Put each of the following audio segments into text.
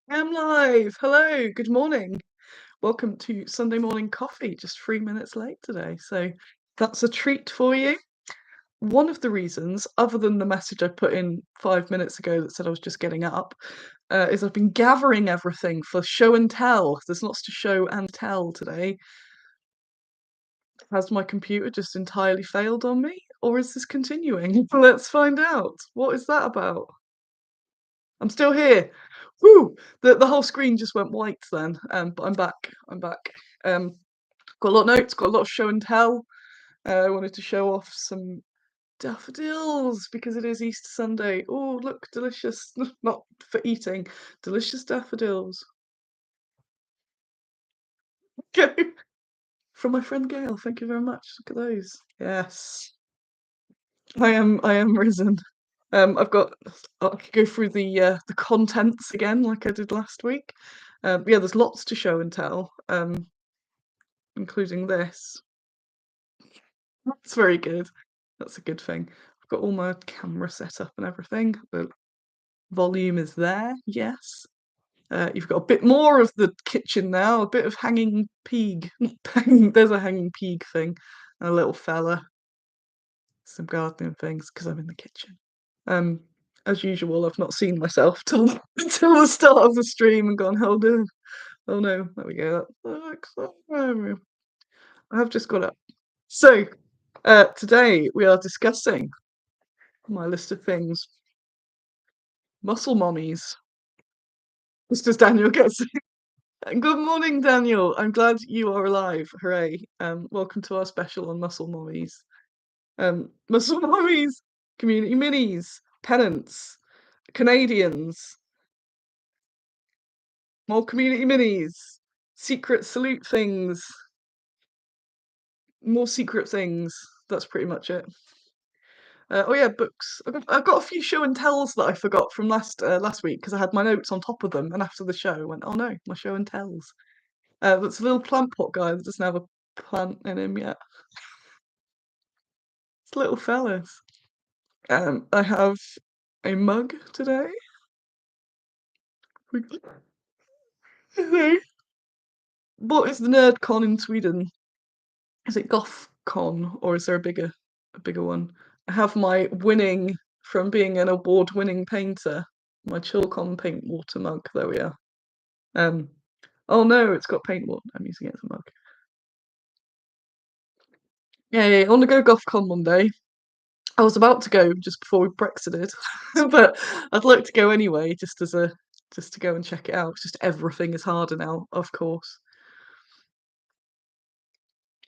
I'm live. Hello, good morning. Welcome to Sunday morning coffee, just 3 minutes late today. So that's a treat for you. One of the reasons, other than the message I put in 5 minutes ago that said I was just getting up, is I've been gathering everything for show and tell. There's lots to show and tell today. Has my computer just entirely failed on me? Or is this continuing? Let's find out. What is that about? I'm still here. Woo! The whole screen just went white then. But I'm back. I'm back. Um, got a lot of notes. Got a lot of show and tell. I wanted to show off some daffodils because it is Easter Sunday. Oh, look, delicious. Not for eating. Delicious daffodils. Go from my friend Gail. Thank you very much. Look at those. Yes, I am risen. I've got. I could go through the contents again, like I did last week. Yeah, there's lots to show and tell, including this. That's very good. That's a good thing. I've got all my camera set up and everything. The volume is there. Yes. You've got a bit more of the kitchen now. A bit of hanging peag. There's a hanging peag thing. And a little fella. Some gardening things because I'm in the kitchen. Um, as usual, I've not seen myself till until the start of the stream and gone, oh no, there we go. I have just got up. So, today we are discussing my list of things. Muscle mommies. Just as Daniel gets. Good morning, Daniel. I'm glad you are alive. Hooray. Welcome to our special on muscle mommies. Muscle mommies, community minis, pennants, Canadians, more community minis, secret salute things, more secret things. That's pretty much it. Oh yeah, books. I've got a few show and tells that I forgot from last week because I had my notes on top of them, and after the show, I went, "Oh no, my show and tells." That's a little plant pot guy that doesn't have a plant in him yet. It's little fellas. I have a mug today. What is the nerd con in Sweden? Is it Goth Con or is there a bigger one? I have my winning from being an award-winning painter, my Chilcon paint water mug. There we are. Um, oh no, it's got paint water. I'm using it as a mug. Yeah, I want to go GothCon one day. I was about to go just before we Brexited, but I'd like to go anyway, just to go and check it out. It's just everything is harder now, of course.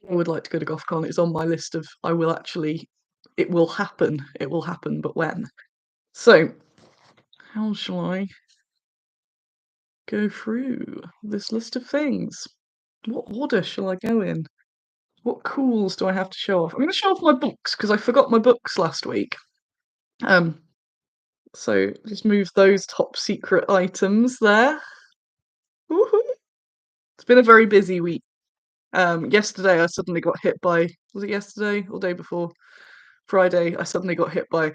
I would like to go to GothCon. It's on my list of I will actually. It will happen. It will happen, but when? So, how shall I go through this list of things? What order shall I go in? What cools do I have to show off? I'm going to show off my books because I forgot my books last week. Um, so just move those top secret items there. Woohoo! It's been a very busy week. Yesterday I suddenly got hit by, was it yesterday or day before? Friday, I suddenly got hit by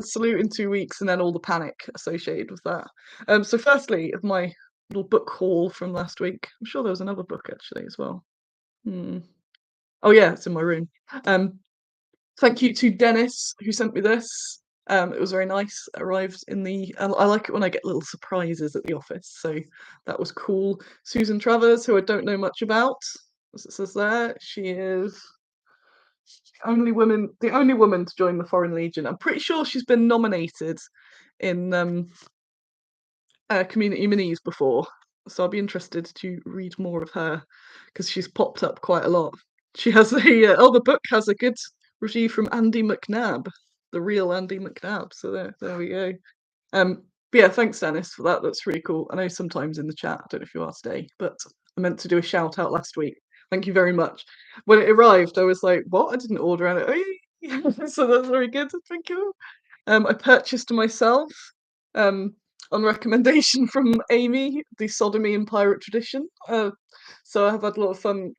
salute in 2 weeks, and then all the panic associated with that. So firstly, of my little book haul from last week, I'm sure there was another book actually as well. Oh yeah, it's in my room. Thank you to Dennis who sent me this. It was very nice. It arrived in the. I like it when I get little surprises at the office, so that was cool. Susan Travers, who I don't know much about, as it says there, she is the only woman to join the Foreign Legion. I'm pretty sure she's been nominated in Community Minis before, so I'll be interested to read more of her because she's popped up quite a lot. She has a the book has a good review from Andy McNabb, the real Andy McNabb. So there we go. But yeah, thanks Dennis for that. That's really cool. I know sometimes in the chat, I don't know if you are today, but I meant to do a shout out last week. Thank you very much. When it arrived, I was like, "What? I didn't order it." Oh, yeah. So that's very good. Thank you. I purchased myself, on recommendation from Amy, the Sodomy and Pirate Tradition. So I have had a lot of fun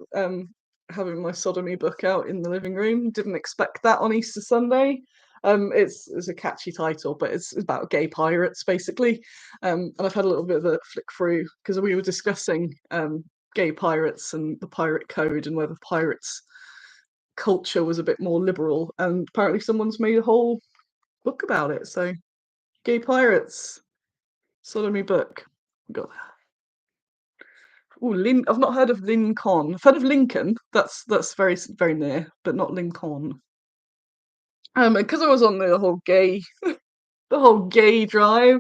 having my sodomy book out in the living room. Didn't expect that on Easter Sunday. It's a catchy title, but it's about gay pirates basically. And I've had a little bit of a flick through because we were discussing gay pirates and the pirate code and whether pirates culture was a bit more liberal. And apparently, someone's made a whole book about it. So, gay pirates, sodomy book. Got Oh, I've not heard of Lincoln. I've heard of Lincoln. That's very near, but not Lincoln. Because I was on the whole gay drive.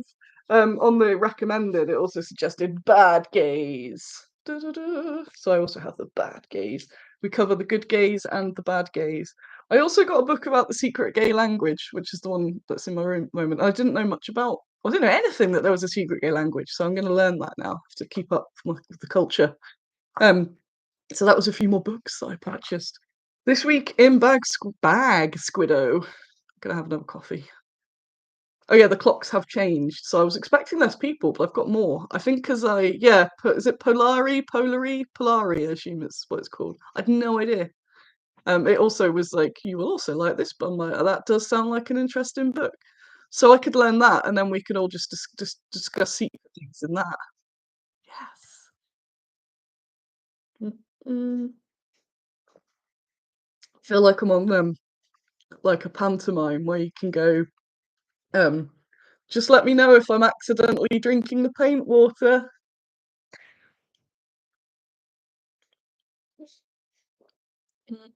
On the recommended, it also suggested bad gays. Da-da-da. So I also have the bad gays. We cover the good gays and the bad gays. I also got a book about the secret gay language, which is the one that's in my room at the moment. I didn't know much about. I didn't know anything that there was a secret gay language, so I'm going to learn that now to keep up with the culture. Um, so that was a few more books that I purchased this week in bag Squiddo. Gonna have another coffee. Oh yeah, the clocks have changed. So I was expecting less people, but I've got more. I think because is it Polari? I assume it's what it's called. I had no idea. It also was like, you will also like this, but I'm like, "Oh, that does sound like an interesting book." So I could learn that, and then we could all just discuss secret things in that. Yes. Mm, I feel like I'm on like a pantomime where you can go, um, just let me know if I'm accidentally drinking the paint water.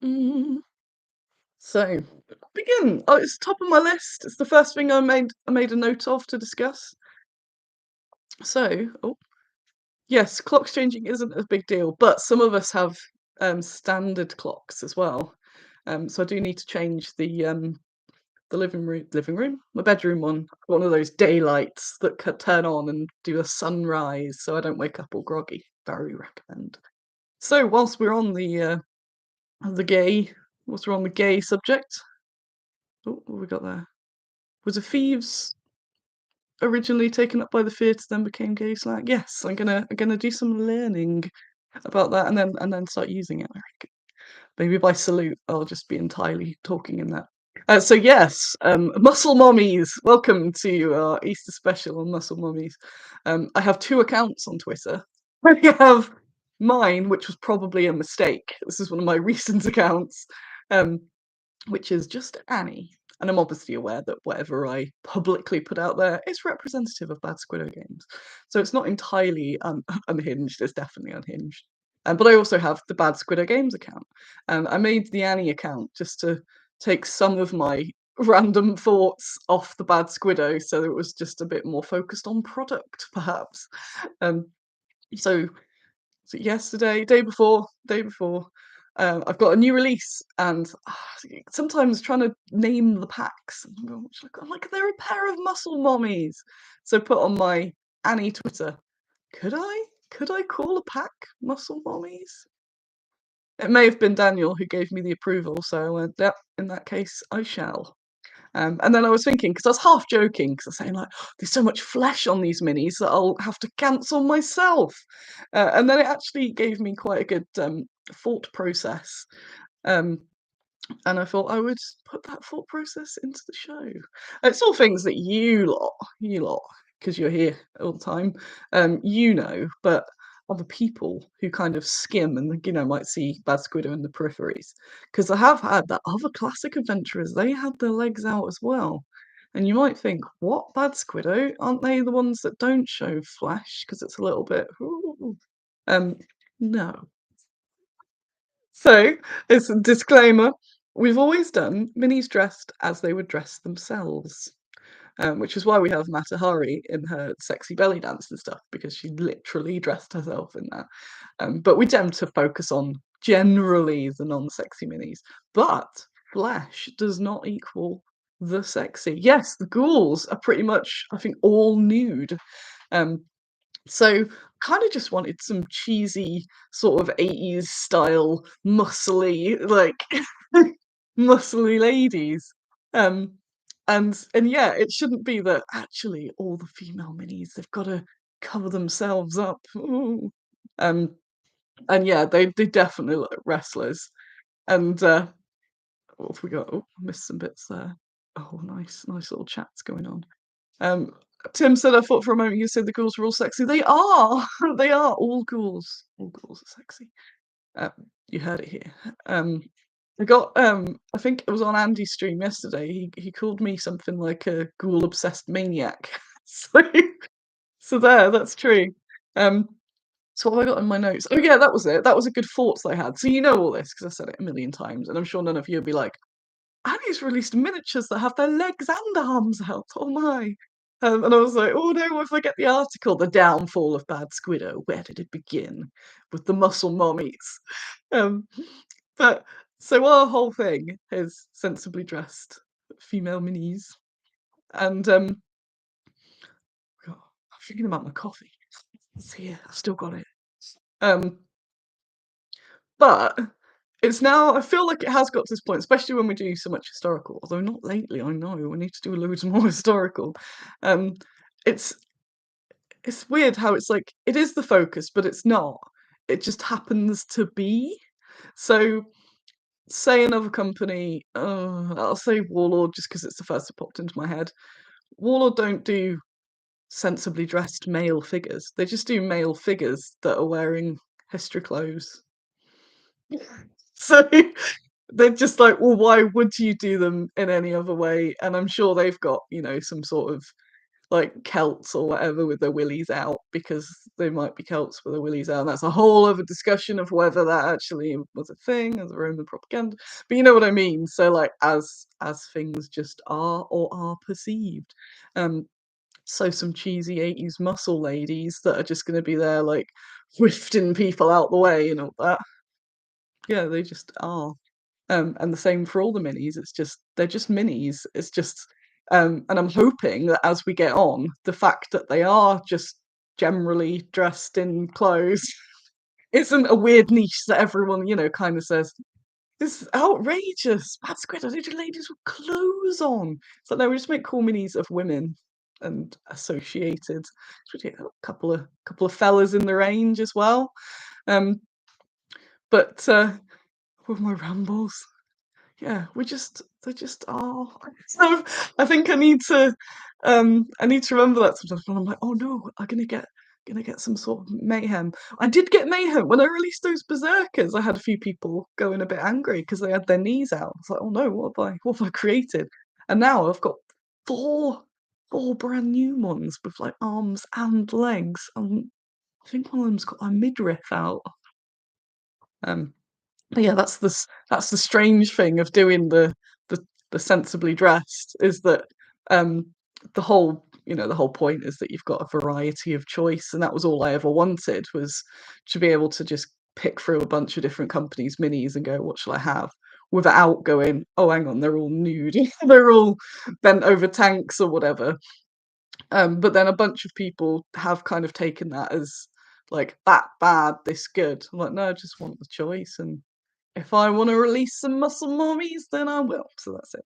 Mm. So, begin. Oh, it's top of my list. It's the first thing I made a note of to discuss. So, oh, yes, clocks changing isn't a big deal, but some of us have standard clocks as well. So I do need to change the living room, my bedroom one of those daylights that could turn on and do a sunrise, so I don't wake up all groggy. Very recommend. So whilst we're on the gay, whilst we're on the gay subject, oh, what have we got there? Was a thieves originally taken up by the theatre, then became gay slang? Yes, I'm gonna do some learning about that and then start using it. I reckon. Maybe by salute, I'll just be entirely talking in that. So yes, muscle mommies. Welcome to our Easter special on muscle mommies. I have two accounts on Twitter. I have mine, which was probably a mistake. This is one of my recent accounts. Um, which is just Annie. And I'm obviously aware that whatever I publicly put out there is representative of bad Squiddo Games. So it's not entirely unhinged, it's definitely unhinged. But I also have the bad Squiddo Games account. I made the Annie account just to take some of my random thoughts off the bad Squiddo so that it was just a bit more focused on product, perhaps. Um, so yesterday, day before, I've got a new release, and sometimes trying to name the packs, I'm like, they're a pair of muscle mommies. So put on my Annie Twitter, could I call a pack muscle mommies? It may have been Daniel who gave me the approval, so I went, yep, in that case, I shall. And then I was thinking, because I was half joking, because I was saying like, oh, there's so much flesh on these minis that I'll have to cancel myself. And then it actually gave me quite a good thought process. Um, and I thought I would put that thought process into the show. It's all things that you lot, because you're here all the time, but other people who kind of skim and might see Bad Squiddo in the peripheries. Because I have had that other classic adventurers, they had their legs out as well. And you might think, what Bad Squiddo? Aren't they the ones that don't show flesh? Because it's a little bit, ooh. No. So, it's a disclaimer. We've always done minis dressed as they would dress themselves, which is why we have Matahari in her sexy belly dance and stuff, because she literally dressed herself in that. But we tend to focus on generally the non-sexy minis. But flesh does not equal the sexy. Yes, the ghouls are pretty much, I think, all nude. Um, so kind of just wanted some cheesy sort of 80s style muscly like muscly ladies. Um and yeah, it shouldn't be that actually all the female minis they've got to cover themselves up. Ooh. Um and yeah, they definitely look like wrestlers. And what have we got? Oh, I missed some bits there. Oh, nice little chats going on. Um, Tim said, "I thought for a moment you said the ghouls were all sexy." They are! They are, all ghouls are sexy. Um, you heard it here. Um, I got, I think it was on Andy's stream yesterday, he called me something like a ghoul-obsessed maniac. So so there, that's true. Um, so what have I got in my notes? Oh yeah, that was it. That was a good thoughts I had. So you know all this because I said it a million times, and I'm sure none of you will be like, Annie's released miniatures that have their legs and arms out. Oh my. And I was like, oh no, if I get the article, The Downfall of Bad Squiddo, where did it begin? With the muscle mummies. Um, but so our whole thing is sensibly dressed female minis. And God, I'm thinking about my coffee. It's here, I've still got it. Um, but it's now, I feel like it has got to this point, especially when we do so much historical, although not lately, I know, we need to do loads more historical. Um, it's it's weird how it's like, it is the focus, but it's not. It just happens to be. So, say another company, I'll say Warlord just because it's the first that popped into my head. Warlord don't do sensibly dressed male figures. They just do male figures that are wearing history clothes. So they're just like, well, why would you do them in any other way? And I'm sure they've got, some sort of like Celts or whatever with their willies out because they might be Celts with their willies out. And that's a whole other discussion of whether that actually was a thing as a Roman propaganda. But you know what I mean? So like as things just are or are perceived. Um so some cheesy 80s muscle ladies that are just gonna be there like whiffing people out the way and all that. Yeah, they just are. And the same for all the minis. It's just they're just minis. It's just and I'm hoping that as we get on, the fact that they are just generally dressed in clothes isn't a weird niche that everyone, kind of says, this is outrageous. Mad Squid, I did ladies with clothes on. So no, we just make cool minis of women and associated. A couple of fellas in the range as well. Um, but with my rambles. Yeah, they just are. So I think I need to remember that sometimes when I'm like, oh no, I'm gonna get some sort of mayhem. I did get mayhem when I released those berserkers. I had a few people going a bit angry because they had their knees out. It's like, oh no, what have I created? And now I've got four four brand new ones with like arms and legs. I think one of them's got a midriff out. Um, but yeah, that's the strange thing of doing the the sensibly dressed is that um the whole point is that you've got a variety of choice, and that was all I ever wanted was to be able to just pick through a bunch of different companies' minis and go, what shall I have? Without going, oh hang on, they're all nude, they're all bent over tanks or whatever. But then a bunch of people have kind of taken that as like that bad, this good. I'm like, no, I just want the choice, and if I want to release some muscle mummies, then I will. So that's it.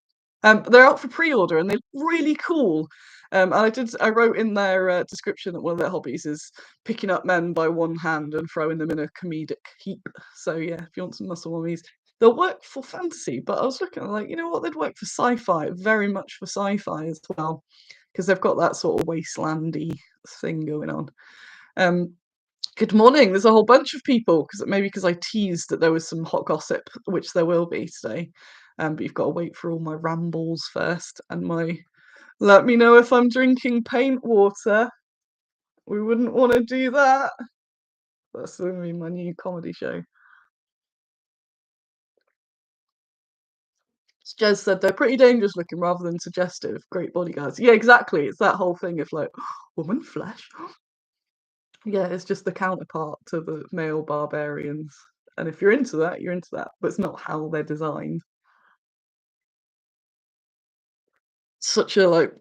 They're out for pre-order and they're really cool. And I wrote in their description that one of their hobbies is picking up men by one hand and throwing them in a comedic heap. So yeah, if you want some muscle mummies, they'll work for fantasy. But I was looking like, you know what, they'd work for sci-fi, very much for sci-fi as well, because they've got that sort of wastelandy thing going on. Um, Good morning. There's a whole bunch of people because I teased that there was some hot gossip, which there will be today. But you've got to wait for all my rambles first and my let me know if I'm drinking paint water. We wouldn't want to do that. That's going to be my new comedy show. Jez said they're pretty dangerous looking rather than suggestive. Great bodyguards. Yeah, exactly. It's that whole thing of like woman flesh. Yeah, it's just the counterpart to the male barbarians. And if you're into that, you're into that. But it's not how they're designed. Such a like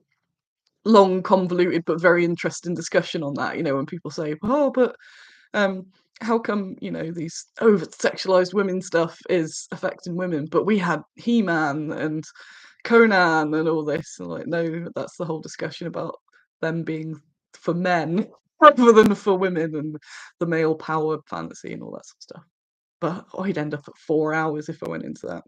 long, convoluted but very interesting discussion on that. When people say, "Oh, but um, how come these over sexualized women stuff is affecting women?" But we had He-Man and Conan and all this, and like, no, that's the whole discussion about them being for men rather than for women and the male power fantasy and all that sort of stuff. But I'd end up at 4 hours if I went into that.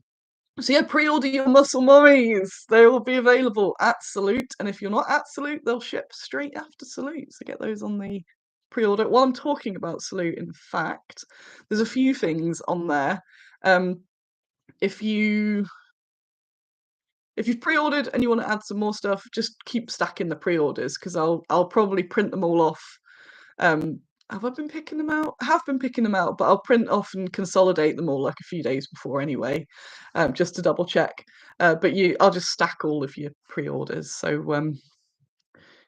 So yeah, pre-order your muscle mummies. They will be available at Salute, and if you're not at Salute, they'll ship straight after Salute. So get those on the pre-order. While I'm talking about Salute, in fact, there's a few things on there. Um, if you if you've pre-ordered and you want to add some more stuff, just keep stacking the pre-orders because I'll probably print them all off. Um, have I been picking them out? I have been picking them out, but I'll print off and consolidate them all like a few days before anyway, just to double check. But I'll just stack all of your pre-orders. So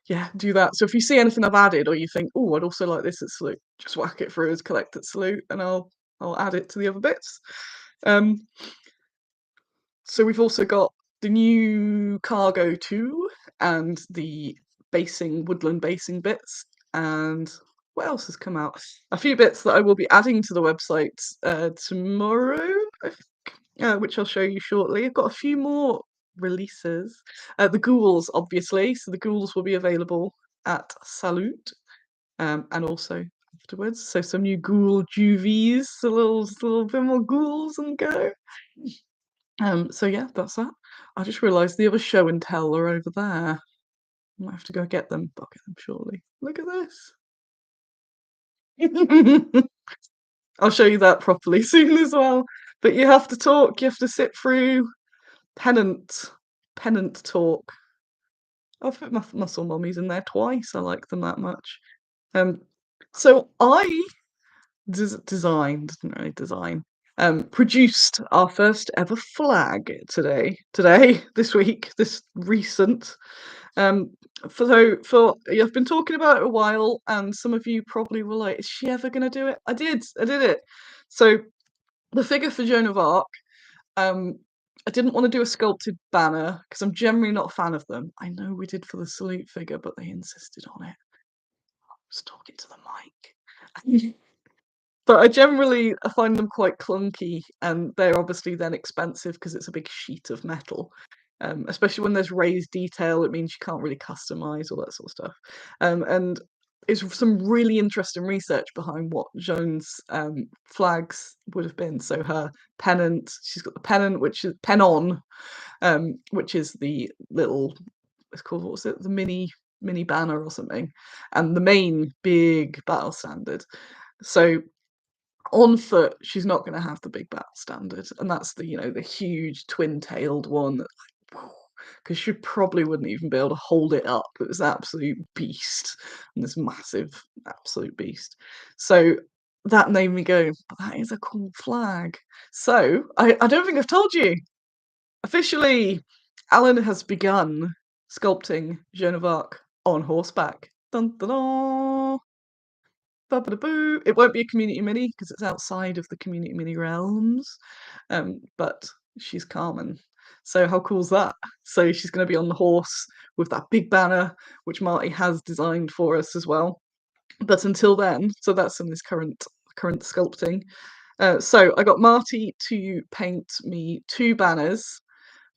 yeah, do that. So if you see anything I've added, or you think, oh, I'd also like this at Salute, just whack it through as collect at Salute, and I'll add it to the other bits. Um, so we've also got the new cargo too, and the woodland basing bits, and what else has come out? A few bits that I will be adding to the website tomorrow, I think, which I'll show you shortly. I've got a few more releases. The ghouls, obviously, so the ghouls will be available at Salute, and also afterwards. So some new ghoul juvies, a little bit more ghouls and go. So yeah, that's that. I just realised the other show and tell are over there. I might have to go get them, but I'll get them shortly. Look at this. I'll show you that properly soon as well. But you have to talk, you have to sit through pennant talk. I've put my muscle mummies in there twice. I like them that much. Um, so I designed, didn't really design, produced our first ever flag this week, this recent. Um, for I've been talking about it a while, and some of you probably were like, "Is she ever going to do it?" I did it. So the figure for Joan of Arc, um, I didn't want to do a sculpted banner because I'm generally not a fan of them. I know we did for the Salute figure, but they insisted on it. I was talking to the mic. But I find them quite clunky, and they're obviously then expensive because it's a big sheet of metal. Especially when there's raised detail, it means you can't really customize all that sort of stuff. And it's some really interesting research behind what Joan's flags would have been. So her pennant, she's got the pennant, which is pennon, which is the little, it's called, what was it, the mini banner or something, and the main big battle standard. So on foot, she's not going to have the big battle standard, and that's the huge twin-tailed one that, because she probably wouldn't even be able to hold it up. It was an absolute beast, and this massive absolute beast. So that made me go, but that is a cool flag. So I don't think I've told you officially. Alan has begun sculpting Joan of Arc on horseback. Dun, dun, dun. Ba-ba-da-boo. It won't be a community mini because it's outside of the community mini realms, but she's Carmen. So how cool is that? So she's going to be on the horse with that big banner, which Marty has designed for us as well. But until then, so that's in this current sculpting. So I got Marty to paint me 2 banners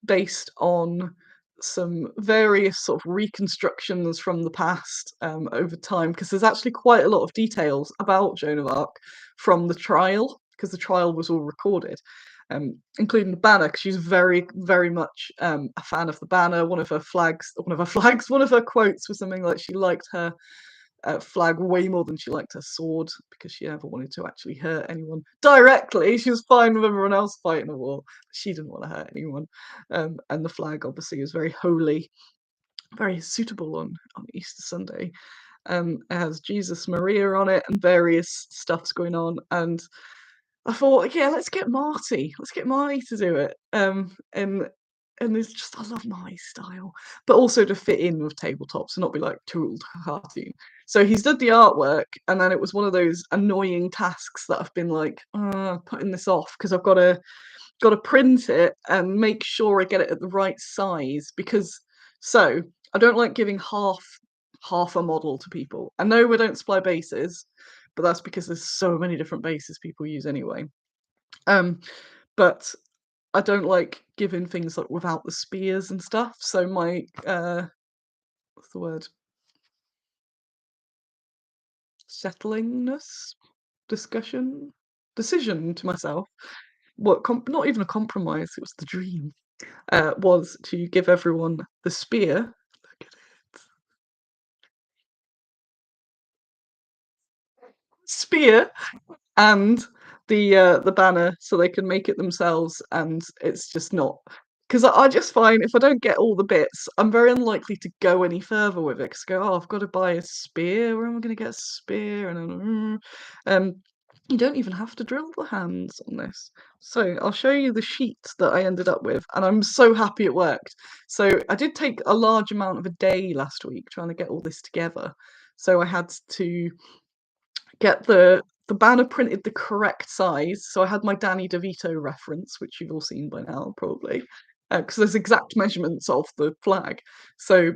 based on some various sort of reconstructions from the past, over time, because there's actually quite a lot of details about Joan of Arc from the trial, because the trial was all recorded, including the banner, because she's very, very much a fan of the banner. One of her quotes was something like she liked her flag way more than she liked her sword, because she never wanted to actually hurt anyone directly. She was fine with everyone else fighting a war, but she didn't want to hurt anyone. And the flag obviously is very holy, very suitable on Easter Sunday. It has Jesus Maria on it and various stuff's going on. And I thought, yeah, let's get Marty. Let's get Marty to do it. And it's just, I love Marty's style, but also to fit in with tabletops and not be like too old cartoon. So he's done the artwork, and then it was one of those annoying tasks that I've been like, putting this off because I've got to print it and make sure I get it at the right size, because so I don't like giving half a model to people. I know we don't supply bases, but that's because there's so many different bases people use anyway. But I don't like giving things like without the spears and stuff. So my what's the word? Settlingness, discussion, decision to myself not even a compromise, it was the dream, was to give everyone the spear. Look at it. Spear and the banner so they can make it themselves, and it's just not, because I just find if I don't get all the bits, I'm very unlikely to go any further with it, 'cause I go, "Oh, I've gotta buy a spear, where am I gonna get a spear?" And then, you don't even have to drill the hands on this. So I'll show you the sheet that I ended up with, and I'm so happy it worked. So I did take a large amount of a day last week trying to get all this together. So I had to get the banner printed the correct size. So I had my Danny DeVito reference, which you've all seen by now, probably, because there's exact measurements of the flag. So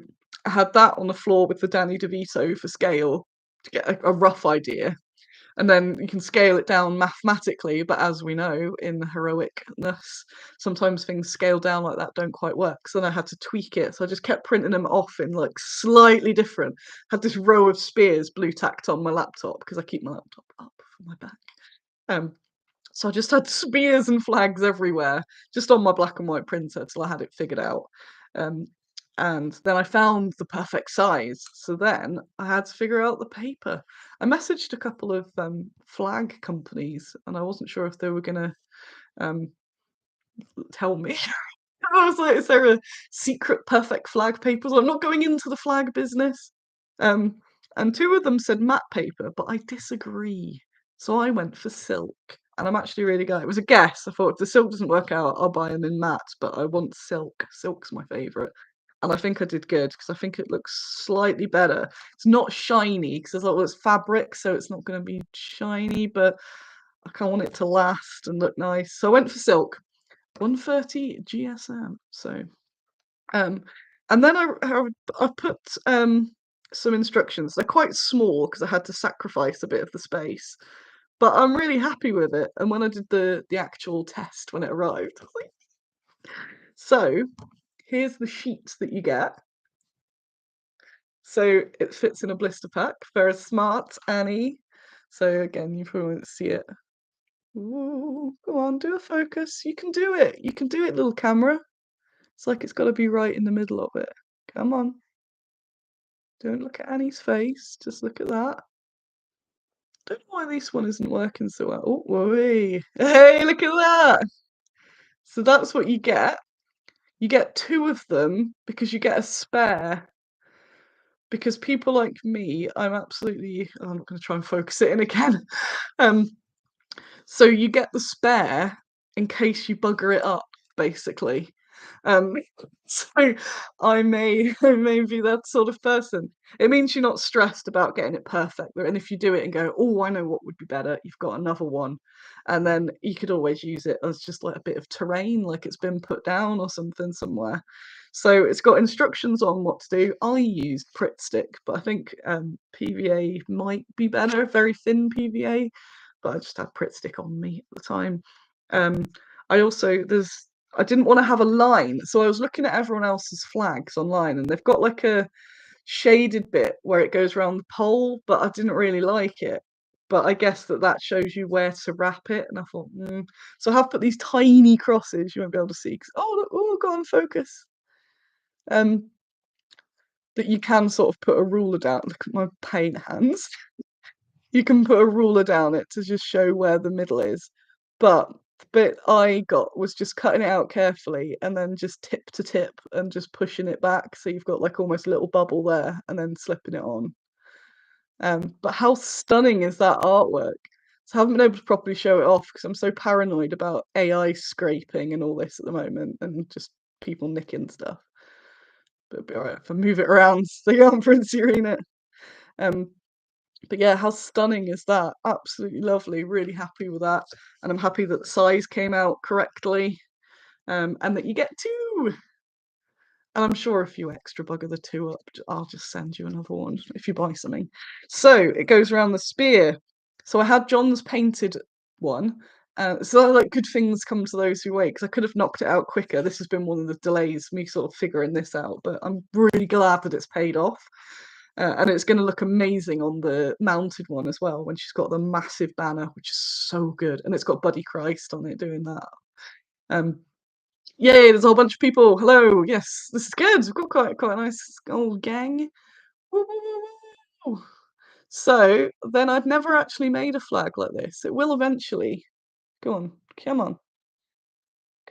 I had that on the floor with the Danny DeVito for scale to get a rough idea. And then you can scale it down mathematically, but as we know in heroicness, sometimes things scale down like that don't quite work. So then I had to tweak it. So I just kept printing them off in like slightly different. Had this row of spears blue tacked on my laptop because I keep my laptop up from my back. Um, so I just had spears and flags everywhere, just on my black and white printer till I had it figured out. Um, and then I found the perfect size. So then I had to figure out the paper. I messaged a couple of flag companies, and I wasn't sure if they were gonna um, tell me. I was like, "Is there a secret perfect flag paper?" So I'm not going into the flag business. Um, and two of them said matte paper, but I disagree. So I went for silk, and I'm actually really glad. It was a guess. I thought if the silk doesn't work out, I'll buy them in matte, but I want silk. Silk's my favourite. And I think I did good because I think it looks slightly better. It's not shiny because I thought it was fabric, so it's not going to be shiny, but I kind of want it to last and look nice. So I went for silk. 130 GSM. So, um, and then I put some instructions. They're quite small because I had to sacrifice a bit of the space, but I'm really happy with it. And when I did the actual test when it arrived, I was like, so here's the sheet that you get. So it fits in a blister pack. Very smart, Annie. So again, you probably won't see it. Ooh, go on, do a focus. You can do it. You can do it, little camera. It's like it's got to be right in the middle of it. Come on. Don't look at Annie's face. Just look at that. Don't know why this one isn't working so well. Oh, whoa. Hey, look at that. So that's what you get. You get two of them because you get a spare. Because people like me, I'm absolutely. Oh, I'm not going to try and focus it in again. Um, so you get the spare in case you bugger it up, basically. Um, so I may be that sort of person. It means you're not stressed about getting it perfect. And if you do it and go, oh, I know what would be better, you've got another one. And then you could always use it as just like a bit of terrain, like it's been put down or something somewhere. So it's got instructions on what to do. I used Pritt Stick, but I think PVA might be better, very thin PVA. But I just had Pritt Stick on me at the time. Um, I didn't want to have a line, so I was looking at everyone else's flags online, and they've got like a shaded bit where it goes around the pole, but I didn't really like it. But I guess that shows you where to wrap it, and I thought, so I have put these tiny crosses. You won't be able to see. Oh, look, oh, go on, focus. Um, that you can sort of put a ruler down. Look at my paint hands. You can put a ruler down it to just show where the middle is. But the bit I got was just cutting it out carefully and then just tip to tip and just pushing it back. So you've got like almost a little bubble there and then slipping it on. But how stunning is that artwork? So I haven't been able to properly show it off because I'm so paranoid about AI scraping and all this at the moment and just people nicking stuff. But it'll be alright if I move it around so you can't print seeing it. Um, but yeah, how stunning is that? Absolutely lovely. Really happy with that. And I'm happy that the size came out correctly. And that you get two. And I'm sure if you extra bugger the two up, I'll just send you another one if you buy something. So it goes around the spear. So I had John's painted one. So like good things come to those who wait, because I could have knocked it out quicker. This has been one of the delays, me sort of figuring this out, but I'm really glad that it's paid off. And it's going to look amazing on the mounted one as well when she's got the massive banner, which is so good, and it's got Buddy Christ on it doing that. Yay! There's a whole bunch of people. Hello. Yes, this is good. We've got quite a nice old gang. Woo, woo, woo, woo. So then I've never actually made a flag like this. It will eventually. Go on, come on.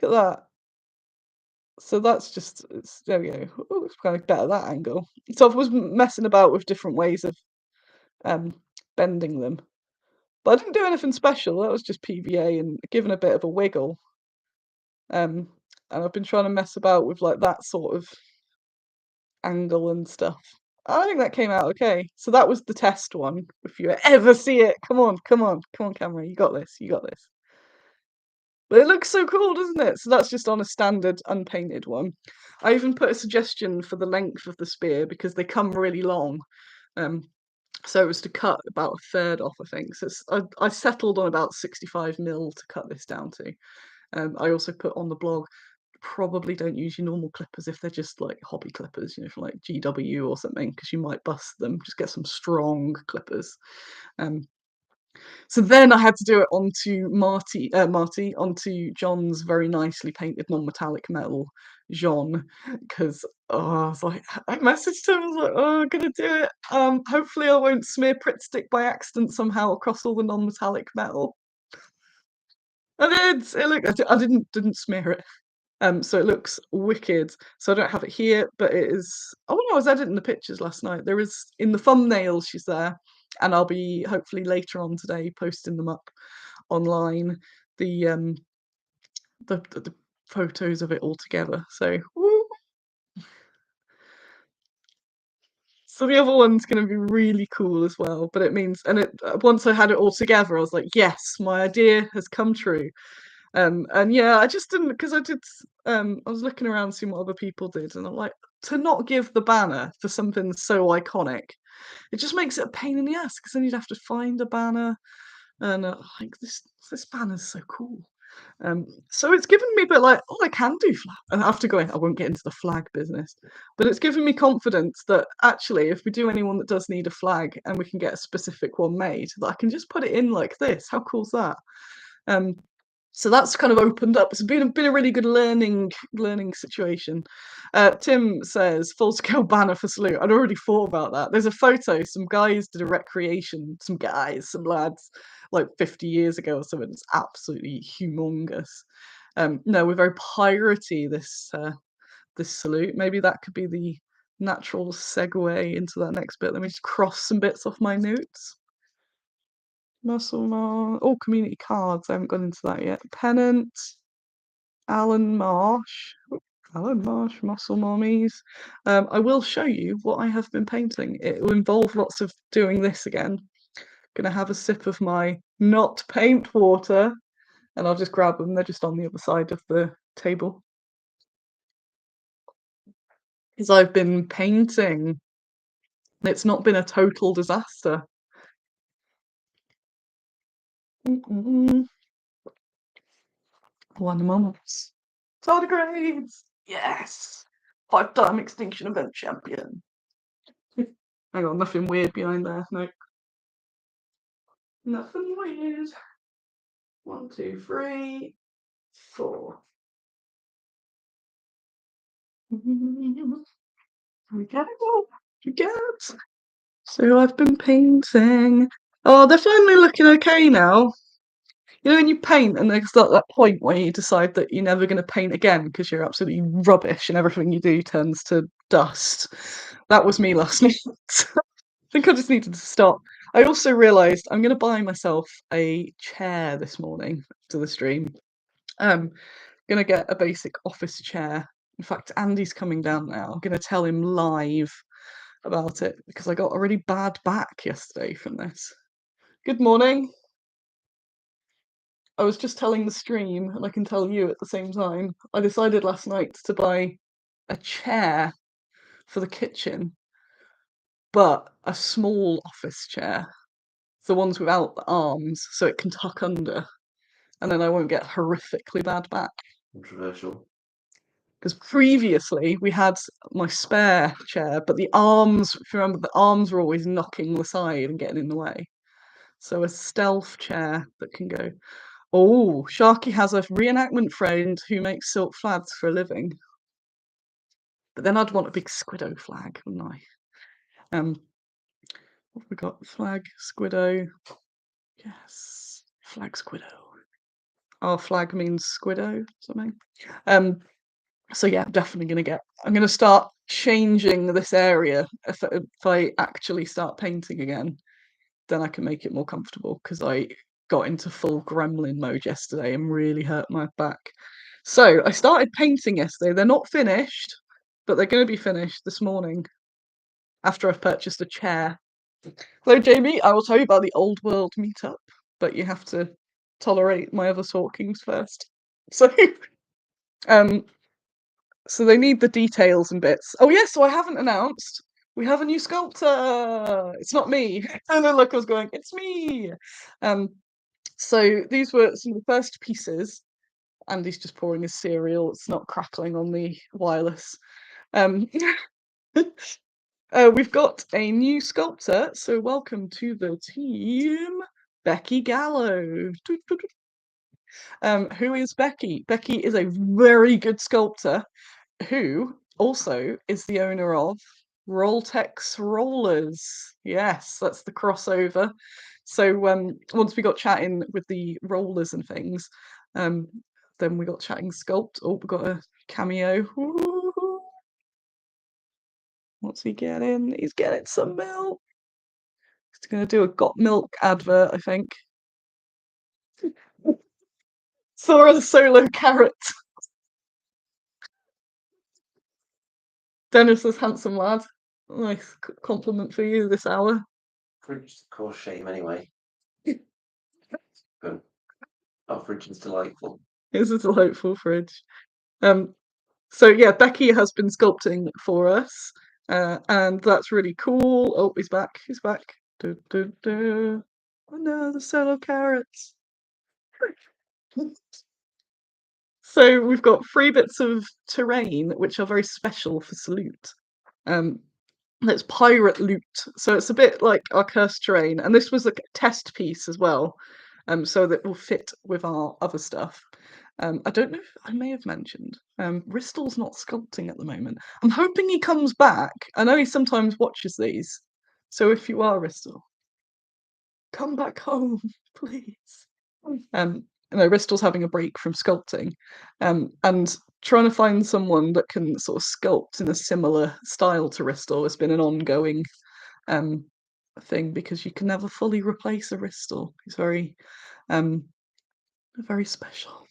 Look at that. So that's just, there we go. Oh, it's kind of better that angle. So I was messing about with different ways of bending them, but I didn't do anything special. That was just PVA and giving a bit of a wiggle. And I've been trying to mess about with like that sort of angle and stuff. I think that came out okay. So that was the test one. If you ever see it, come on, camera, you got this, you got this. But it looks so cool, doesn't it? So that's just on a standard unpainted one. I even put a suggestion for the length of the spear because they come really long. So it was to cut about a third off, I think. So I settled on about 65mm to cut this down to. I also put on the blog, probably don't use your normal clippers if they're just like hobby clippers, you know, from like GW or something, because you might bust them. Just get some strong clippers. So then I had to do it onto onto John's very nicely painted non-metallic metal, Jean, because I was like, I messaged him, I was like, oh, I'm gonna do it. Hopefully I won't smear Pritt Stick by accident somehow across all the non-metallic metal. I did. I didn't smear it. So it looks wicked. So I don't have it here, but it is. Oh no, I was editing the pictures last night. There is in the thumbnail. She's there, and I'll be hopefully later on today posting them up online. The the photos of it all together. So woo. So the other one's going to be really cool as well. But it means, and it once I had it all together, I was like, yes, my idea has come true. And yeah, I just didn't, because I was looking around seeing what other people did, and I'm like, to not give the banner for something so iconic, it just makes it a pain in the ass because then you'd have to find a banner, and like this banner's so cool. So it's given me a bit like, oh, I can do flag. And after going, I won't get into the flag business, but it's given me confidence that actually, if we do anyone that does need a flag and we can get a specific one made, that I can just put it in like this. How cool's that? So that's kind of opened up. It's been a really good learning situation. Tim says full scale banner for Salute. I'd already thought about that. There's a photo. Some guys did a recreation. Some lads, like 50 years ago or something. It's absolutely humongous. No, we're very piratey. This Salute. Maybe that could be the natural segue into that next bit. Let me just cross some bits off my notes. Muscle Marsh. Oh, community cards. I haven't gone into that yet. Pennant. Alan Marsh. Alan Marsh, Muscle Mommies. I will show you what I have been painting. It will involve lots of doing this again. Gonna have a sip of my not paint water, and I'll just grab them. They're just on the other side of the table. Because I've been painting. It's not been a total disaster. One moment. Tardigrades! Yes! 5-time Extinction Event champion. Hang on, nothing weird behind there. No. Nothing weird. 1, 2, 3, 4. We go. We go. So I've been painting. Oh, they're finally looking okay now. You know, when you paint and there's that point where you decide that you're never going to paint again because you're absolutely rubbish and everything you do turns to dust. That was me last night. I think I just needed to stop. I also realised I'm going to buy myself a chair this morning to the stream. Gonna get a basic office chair. In fact, Andy's coming down now. I'm gonna tell him live about it because I got a really bad back yesterday from this. Good morning. I was just telling the stream, and I can tell you at the same time. I decided last night to buy a chair for the kitchen, but a small office chair. The ones without the arms, so it can tuck under, and then I won't get horrifically bad back. Controversial. because previously we had my spare chair, but the arms, if you remember, the arms were always knocking the side and getting in the way. So a stealth chair that can go. Oh, Sharky has a reenactment friend who makes silk flags for a living. But then I'd want a big Squiddo flag, wouldn't I? What have we got? Flag, Squiddo. Yes, flag Squiddo. Our flag means Squiddo, something. So yeah, definitely gonna get. I'm gonna start changing this area if I actually start painting again. Then I can make it more comfortable because I got into full gremlin mode yesterday and really hurt my back. So I started painting yesterday. They're not finished, but they're going to be finished this morning after I've purchased a chair. So Jamie, I will tell you about the old world meetup, but you have to tolerate my other talkings first. So um so they need the details and bits. Oh yes, so I haven't announced. We have a new sculptor. It's not me. And then look, I was going, it's me. So these were some of the first pieces. Andy's just pouring his cereal. It's not crackling on the wireless. Um, we've got a new sculptor. So welcome to the team, Becky Gallo. Who is Becky? Becky is a very good sculptor who also is the owner of Rolltex Rollers. Yes, that's the crossover. So once we got chatting with the rollers and things, then we got chatting sculpt. Oh, we got a cameo. Ooh. What's he getting? He's getting some milk. He's gonna do a got milk advert, I think. Saw a solo carrot. Dennis is handsome lad. Nice compliment for you this hour. Fridge cause shame anyway. But our fridge is delightful. It's a delightful fridge. So yeah, Becky has been sculpting for us, and that's really cool. Oh, he's back. He's back. Du, du, du. Oh no, the solo carrots. So we've got 3 bits of terrain which are very special for Salute. It's pirate loot, so it's a bit like our cursed terrain, and this was a test piece as well, so that will fit with our other stuff. I don't know if I may have mentioned, Bristol's not sculpting at the moment. I'm hoping he comes back. I know he sometimes watches these, so if you are Bristol, come back home, please. No, Bristol's having a break from sculpting, and trying to find someone that can sort of sculpt in a similar style to Bristol has been an ongoing thing because you can never fully replace a Bristol. He's very special.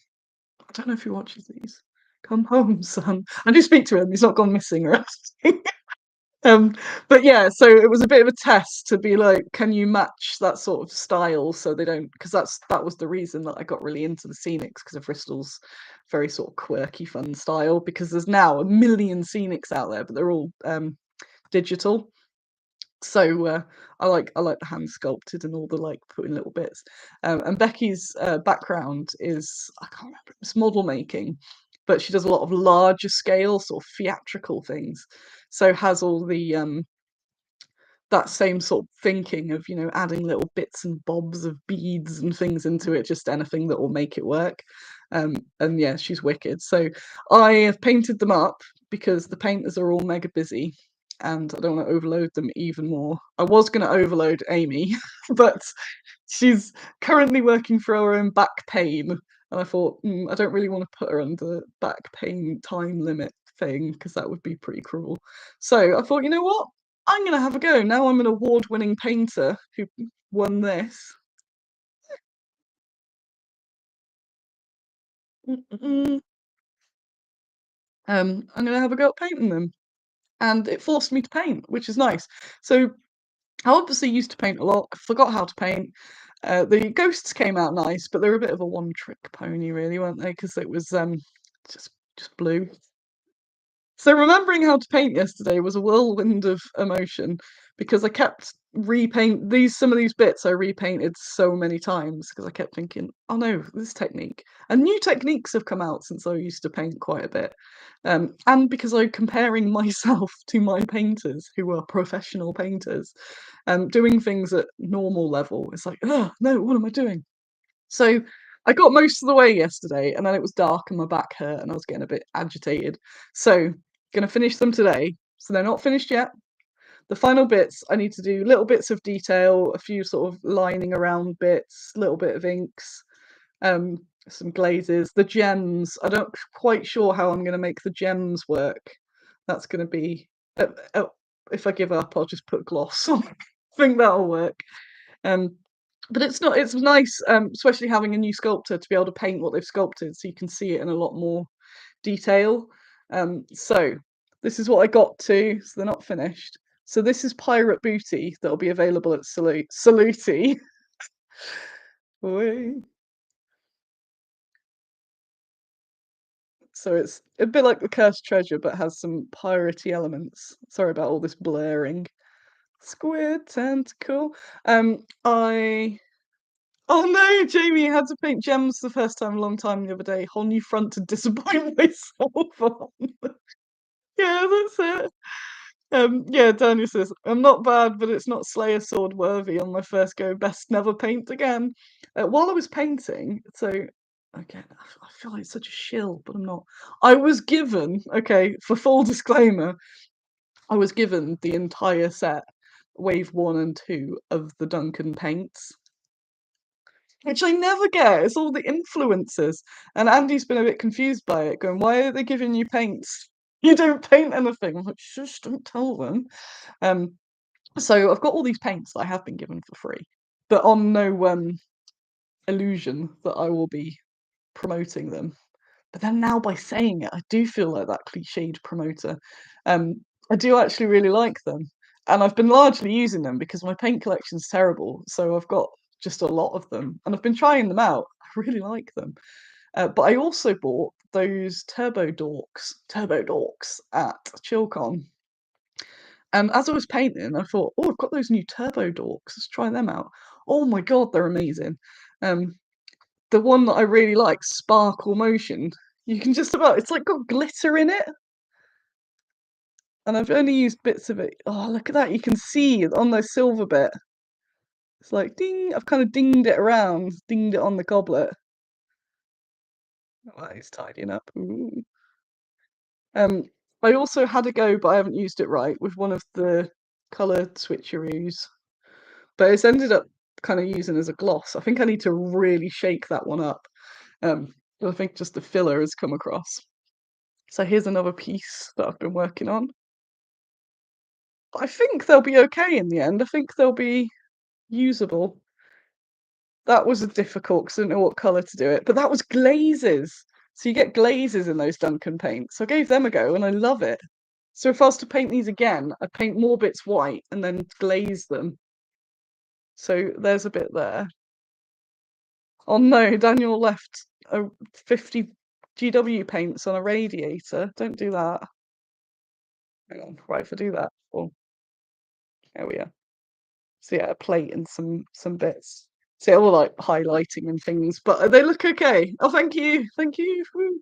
I don't know if he watches these. Come home, son. I do speak to him. He's not gone missing or anything. But yeah, so it was a bit of a test to be like, can you match that sort of style so they don't? Because that was the reason that I got really into the scenics because of Bristol's very sort of quirky, fun style. Because there's now a million scenics out there, but they're all digital. So I like the hand sculpted and all the like putting little bits. And Becky's background is I can't remember, it's model making, but she does a lot of larger scale sort of theatrical things. So has all the that same sort of thinking of adding little bits and bobs of beads and things into it, just anything that will make it work. And yeah, she's wicked. So I have painted them up because the painters are all mega busy and I don't want to overload them even more. I was going to overload Amy, but she's currently working for her own back pain. And I thought, I don't really want to put her under back pain time limit thing because that would be pretty cruel. So I thought, you know what? I'm going to have a go. Now I'm an award-winning painter who won this. I'm going to have a go at painting them. And it forced me to paint, which is nice. So I obviously used to paint a lot, forgot how to paint. The ghosts came out nice, but they were a bit of a one-trick pony, really, weren't they? Because it was just blue. So remembering how to paint yesterday was a whirlwind of emotion because I kept repaint some of these bits I repainted so many times because I kept thinking, oh no, this technique. And new techniques have come out since I used to paint quite a bit. And because I'm comparing myself to my painters who are professional painters, doing things at normal level. It's like, oh no, what am I doing? So I got most of the way yesterday and then it was dark and my back hurt and I was getting a bit agitated. So gonna finish them today. So they're not finished yet. The final bits, I need to do little bits of detail, a few sort of lining around bits, little bit of inks, some glazes. The gems, I don't quite sure how I'm going to make the gems work. That's going to be, if I give up, I'll just put gloss on. I think that'll work. But it's nice, especially having a new sculptor to be able to paint what they've sculpted so you can see it in a lot more detail. So this is what I got to, so they're not finished. So this is Pirate Booty that'll be available at Saluti. So it's a bit like the Cursed Treasure, but has some piratey elements. Sorry about all this blurring. Squid tentacle. Oh no, Jamie had to paint gems the first time a long time the other day. Whole new front to disappoint myself on. Yeah, that's it. Yeah, Daniel says, I'm not bad, but it's not Slayer Sword worthy on my first go. Best never paint again. While I was painting, so again, I feel like such a shill, but I'm not. I was given, okay, for full disclaimer, I was given the entire set, wave 1 and 2 of the Duncan paints, which I never get. It's all the influences. And Andy's been a bit confused by it, going, why are they giving you paints? You don't paint anything. I'm like, shush, don't tell them. So I've got all these paints that I have been given for free, but on no illusion that I will be promoting them. But then now by saying it, I do feel like that cliched promoter. I do actually really like them, and I've been largely using them because my paint collection's terrible. So I've got just a lot of them, and I've been trying them out. I really like them. But I also bought those Turbo Dorks at ChillCon. And as I was painting, I thought, oh, I've got those new Turbo Dorks. Let's try them out. Oh my god, they're amazing. The one that I really like, Sparkle Motion. You can just about, it's like got glitter in it. And I've only used bits of it. Oh, look at that. You can see on the silver bit. It's like ding. I've kind of dinged it around, dinged it on the goblet. Oh, he's tidying up. Ooh. I also had a go, but I haven't used it right, with one of the colour switcheroos. But it's ended up kind of using as a gloss. I think I need to really shake that one up. I think just the filler has come across. So here's another piece that I've been working on. I think they'll be okay in the end. I think they'll be usable. That was a difficult because I didn't know what colour to do it. But that was glazes. So you get glazes in those Duncan paints. So I gave them a go and I love it. So if I was to paint these again, I'd paint more bits white and then glaze them. So there's a bit there. Oh no, Daniel left 50 GW paints on a radiator. Don't do that. Hang on, right, if I do that. Oh, there we are. So yeah, a plate and some bits. So all like highlighting and things, but they look okay. Oh, thank you, thank you. Woo.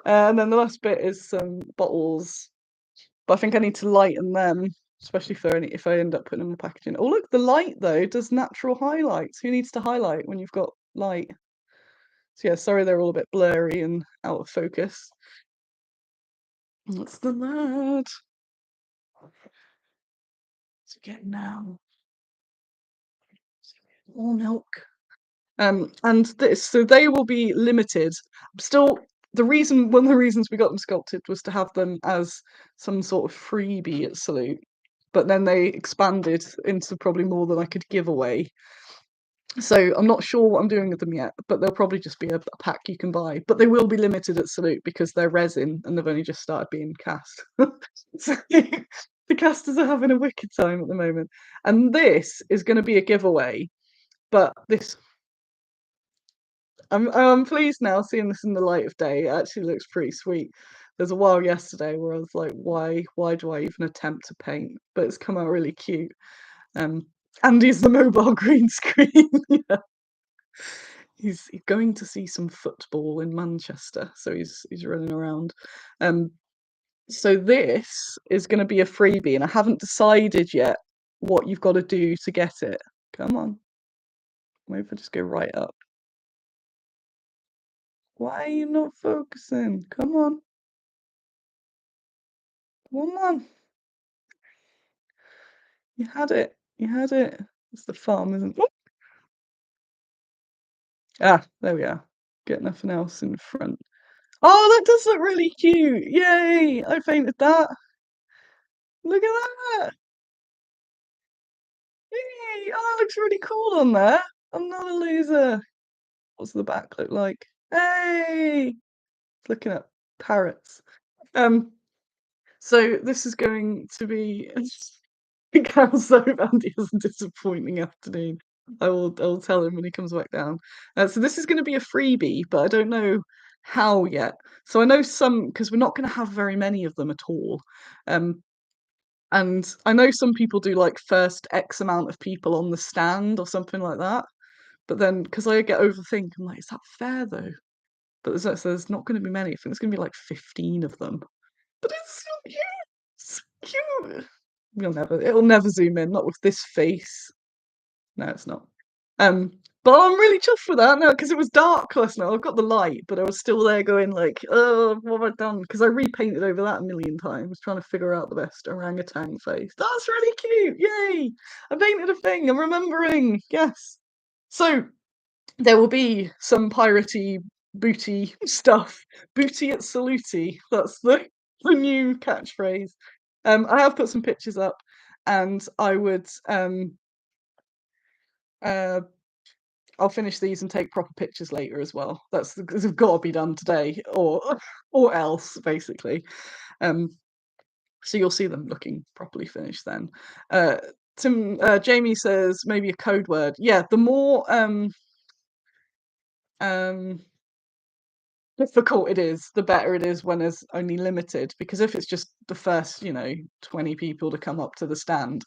And then the last bit is some bottles, but I think I need to lighten them, especially if I end up putting them in the packaging. Oh look, the light though does natural highlights. Who needs to highlight when you've got light? So yeah, sorry they're all a bit blurry and out of focus. What's the that? What's it getting now? More milk. And so they will be limited. Still, one of the reasons we got them sculpted was to have them as some sort of freebie at Salute, but then they expanded into probably more than I could give away. So I'm not sure what I'm doing with them yet, but they'll probably just be a pack you can buy. But they will be limited at Salute because they're resin and they've only just started being cast. So the casters are having a wicked time at the moment. And this is going to be a giveaway, but I'm pleased now seeing this in the light of day. It actually looks pretty sweet. There's a while yesterday where I was like, why do I even attempt to paint? But it's come out really cute. Andy's the mobile green screen. Yeah. He's going to see some football in Manchester, so he's running around. So this is going to be a freebie, and I haven't decided yet what you've got to do to get it. Come on. Maybe if I just go right up. Why are you not focusing? Come on. Come on. You had it. You had it. It's the farm, isn't it? Ah, there we are. Get nothing else in front. Oh, that does look really cute. Yay! I painted that. Look at that. Yay! Oh, that looks really cool on there. I'm not a loser. What's the back look like? Hey! Looking at parrots. Um, so this is going to be so Andy has a disappointing afternoon. I will tell him when he comes back down. So this is going to be a freebie, but I don't know how yet. So I know some because we're not going to have very many of them at all. And I know some people do like first X amount of people on the stand or something like that. But then because I get overthink, I'm like, is that fair though? But there's not going to be many. I think there's going to be like 15 of them. But it's so cute. It's cute. It'll never zoom in, not with this face. No, it's not. Um, but I'm really chuffed with that now because it was dark last night. I've got the light, but I was still there going like, oh, what have I done? Because I repainted over that a million times, trying to figure out the best orangutan face. That's really cute. Yay! I painted a thing. I'm remembering. Yes. So there will be some piratey booty stuff. Booty at saluti. That's the new catchphrase. I have put some pictures up, and I would uh I'll finish these and take proper pictures later as well. They've got to be done today, or else basically. So you'll see them looking properly finished then. Jamie says maybe a code word. Yeah, the more um difficult it is, the better it is when there's only limited. Because if it's just the first, 20 people to come up to the stand,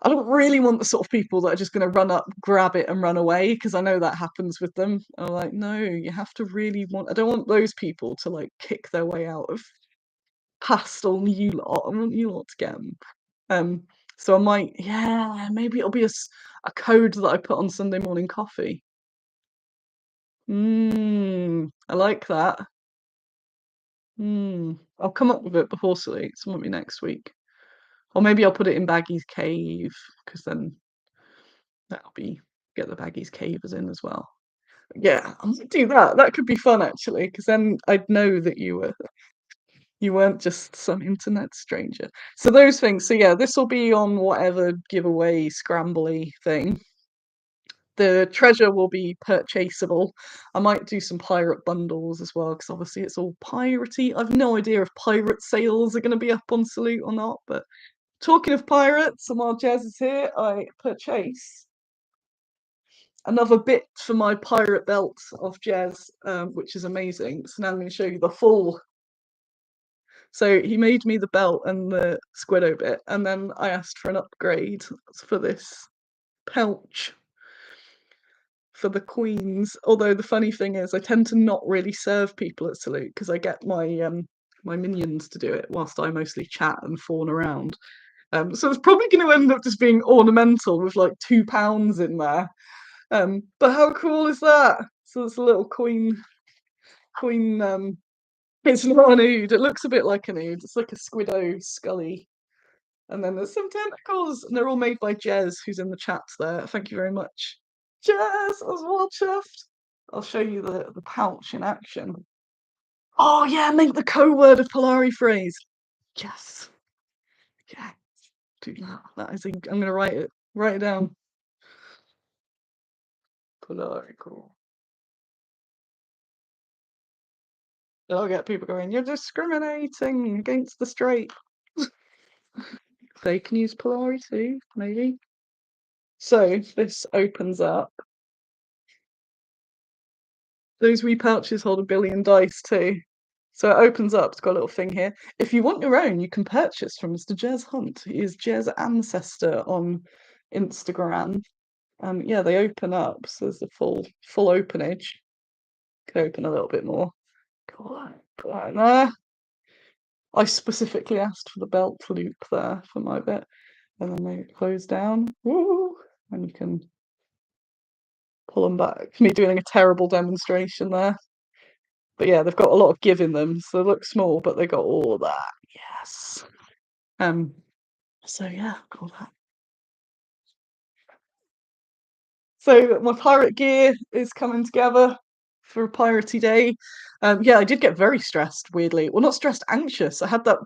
I don't really want the sort of people that are just going to run up, grab it, and run away because I know that happens with them. I'm like, no, you have to really want. I don't want those people to like kick their way out of past all you lot. I want you lot to get them. Um, so I might, yeah, maybe it'll be a code that I put on Sunday morning coffee. I like that. I'll come up with it before sleeps. It might be next week, or maybe I'll put it in Baggy's cave because then that'll be get the Baggy's cavers in as well. Yeah, I might do that. That could be fun actually, because then I'd know that you weren't just some internet stranger. So those things. So yeah, this will be on whatever giveaway scrambly thing. The treasure will be purchasable. I might do some pirate bundles as well, because obviously it's all piratey. I've no idea if pirate sales are going to be up on Salute or not. But talking of pirates, and while Jez is here, I purchase another bit for my pirate belt of Jez, which is amazing. So now I'm going to show you the full. So he made me the belt and the Squiddo bit, and then I asked for an upgrade for this pouch for the queens. Although the funny thing is, I tend to not really serve people at Salute because I get my minions to do it whilst I mostly chat and fawn around. So it's probably going to end up just being ornamental with like £2 in there. But how cool is that? So it's a little queen. It's not an ood. It looks a bit like an ood. It's like a Squiddo Scully. And then there's some tentacles, and they're all made by Jez, who's in the chat there. Thank you very much. Jez, I was well chuffed. I'll show you the pouch in action. Oh yeah, make the code word of Polari phrase. Yes. Yeah. Do that. I'm gonna write it. Write it down. Polari, cool. I'll get people going, you're discriminating against the straight. They can use Polari too, maybe. So this opens up. Those wee pouches hold 1,000,000,000 dice too. So it opens up, it's got a little thing here. If you want your own, you can purchase from Mr. Jez Hunt. He is Jez Ancestor on Instagram. Yeah, they open up, so there's a full openage. Can open a little bit more. Put that in there. I specifically asked for the belt loop there for my bit, and then they close down. Woo! And you can pull them back. Me doing a terrible demonstration there. But yeah, they've got a lot of give in them, so they look small, but they got all that. Yes. So yeah, all that. So my pirate gear is coming together for a piratey day. Yeah, I did get very stressed, weirdly. Well, not stressed, anxious. I had that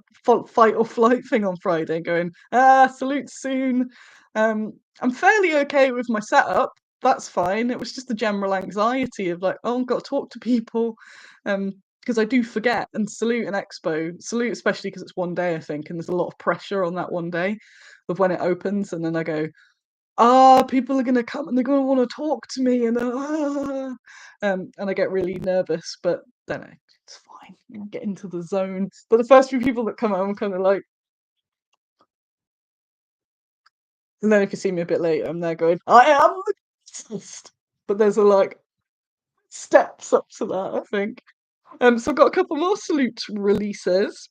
fight or flight thing on Friday going, salute soon. I'm fairly okay with my setup. That's fine. It was just the general anxiety of like, oh, I've got to talk to people. Because I do forget, and salute and expo, salute especially because it's one day, I think, and there's a lot of pressure on that one day of when it opens, and then I go, people are gonna come and they're gonna want to talk to me, and I get really nervous, but then it's fine. I get into the zone. But the first few people that come out, I'm kind of like, and then if you see me a bit later, I'm there going, I am the best. But there's a like steps up to that, I think. So I've got a couple more salute releases.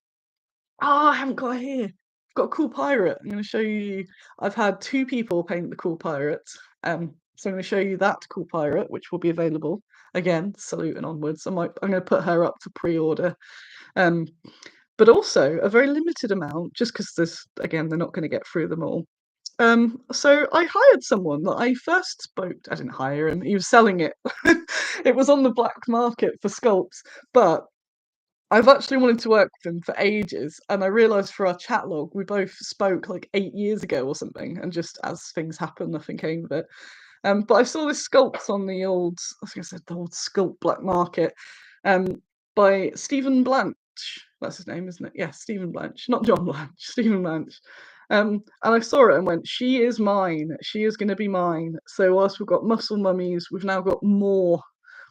I haven't got it here. I've got a cool pirate. I'm going to show you. I've had two people paint the cool pirate. So I'm going to show you that cool pirate, which will be available again, salute and onwards. I'm going to put her up to pre-order. But also a very limited amount, just because they're not going to get through them all. So I hired someone that I first spoke to. I didn't hire him. He was selling it. It was on the black market for sculpts, but I've actually wanted to work with him for ages, and I realised for our chat log we both spoke like 8 years ago or something, and just as things happen, nothing came of it. But I saw this sculpt on the old, I was going to say the old sculpt black market, um, by Stephen Blanch. That's his name, isn't it? Yeah, Stephen Blanch, not John Blanch, Stephen Blanch. And I saw it and went, she is mine. She is going to be mine. So whilst we've got muscle mummies, we've now got more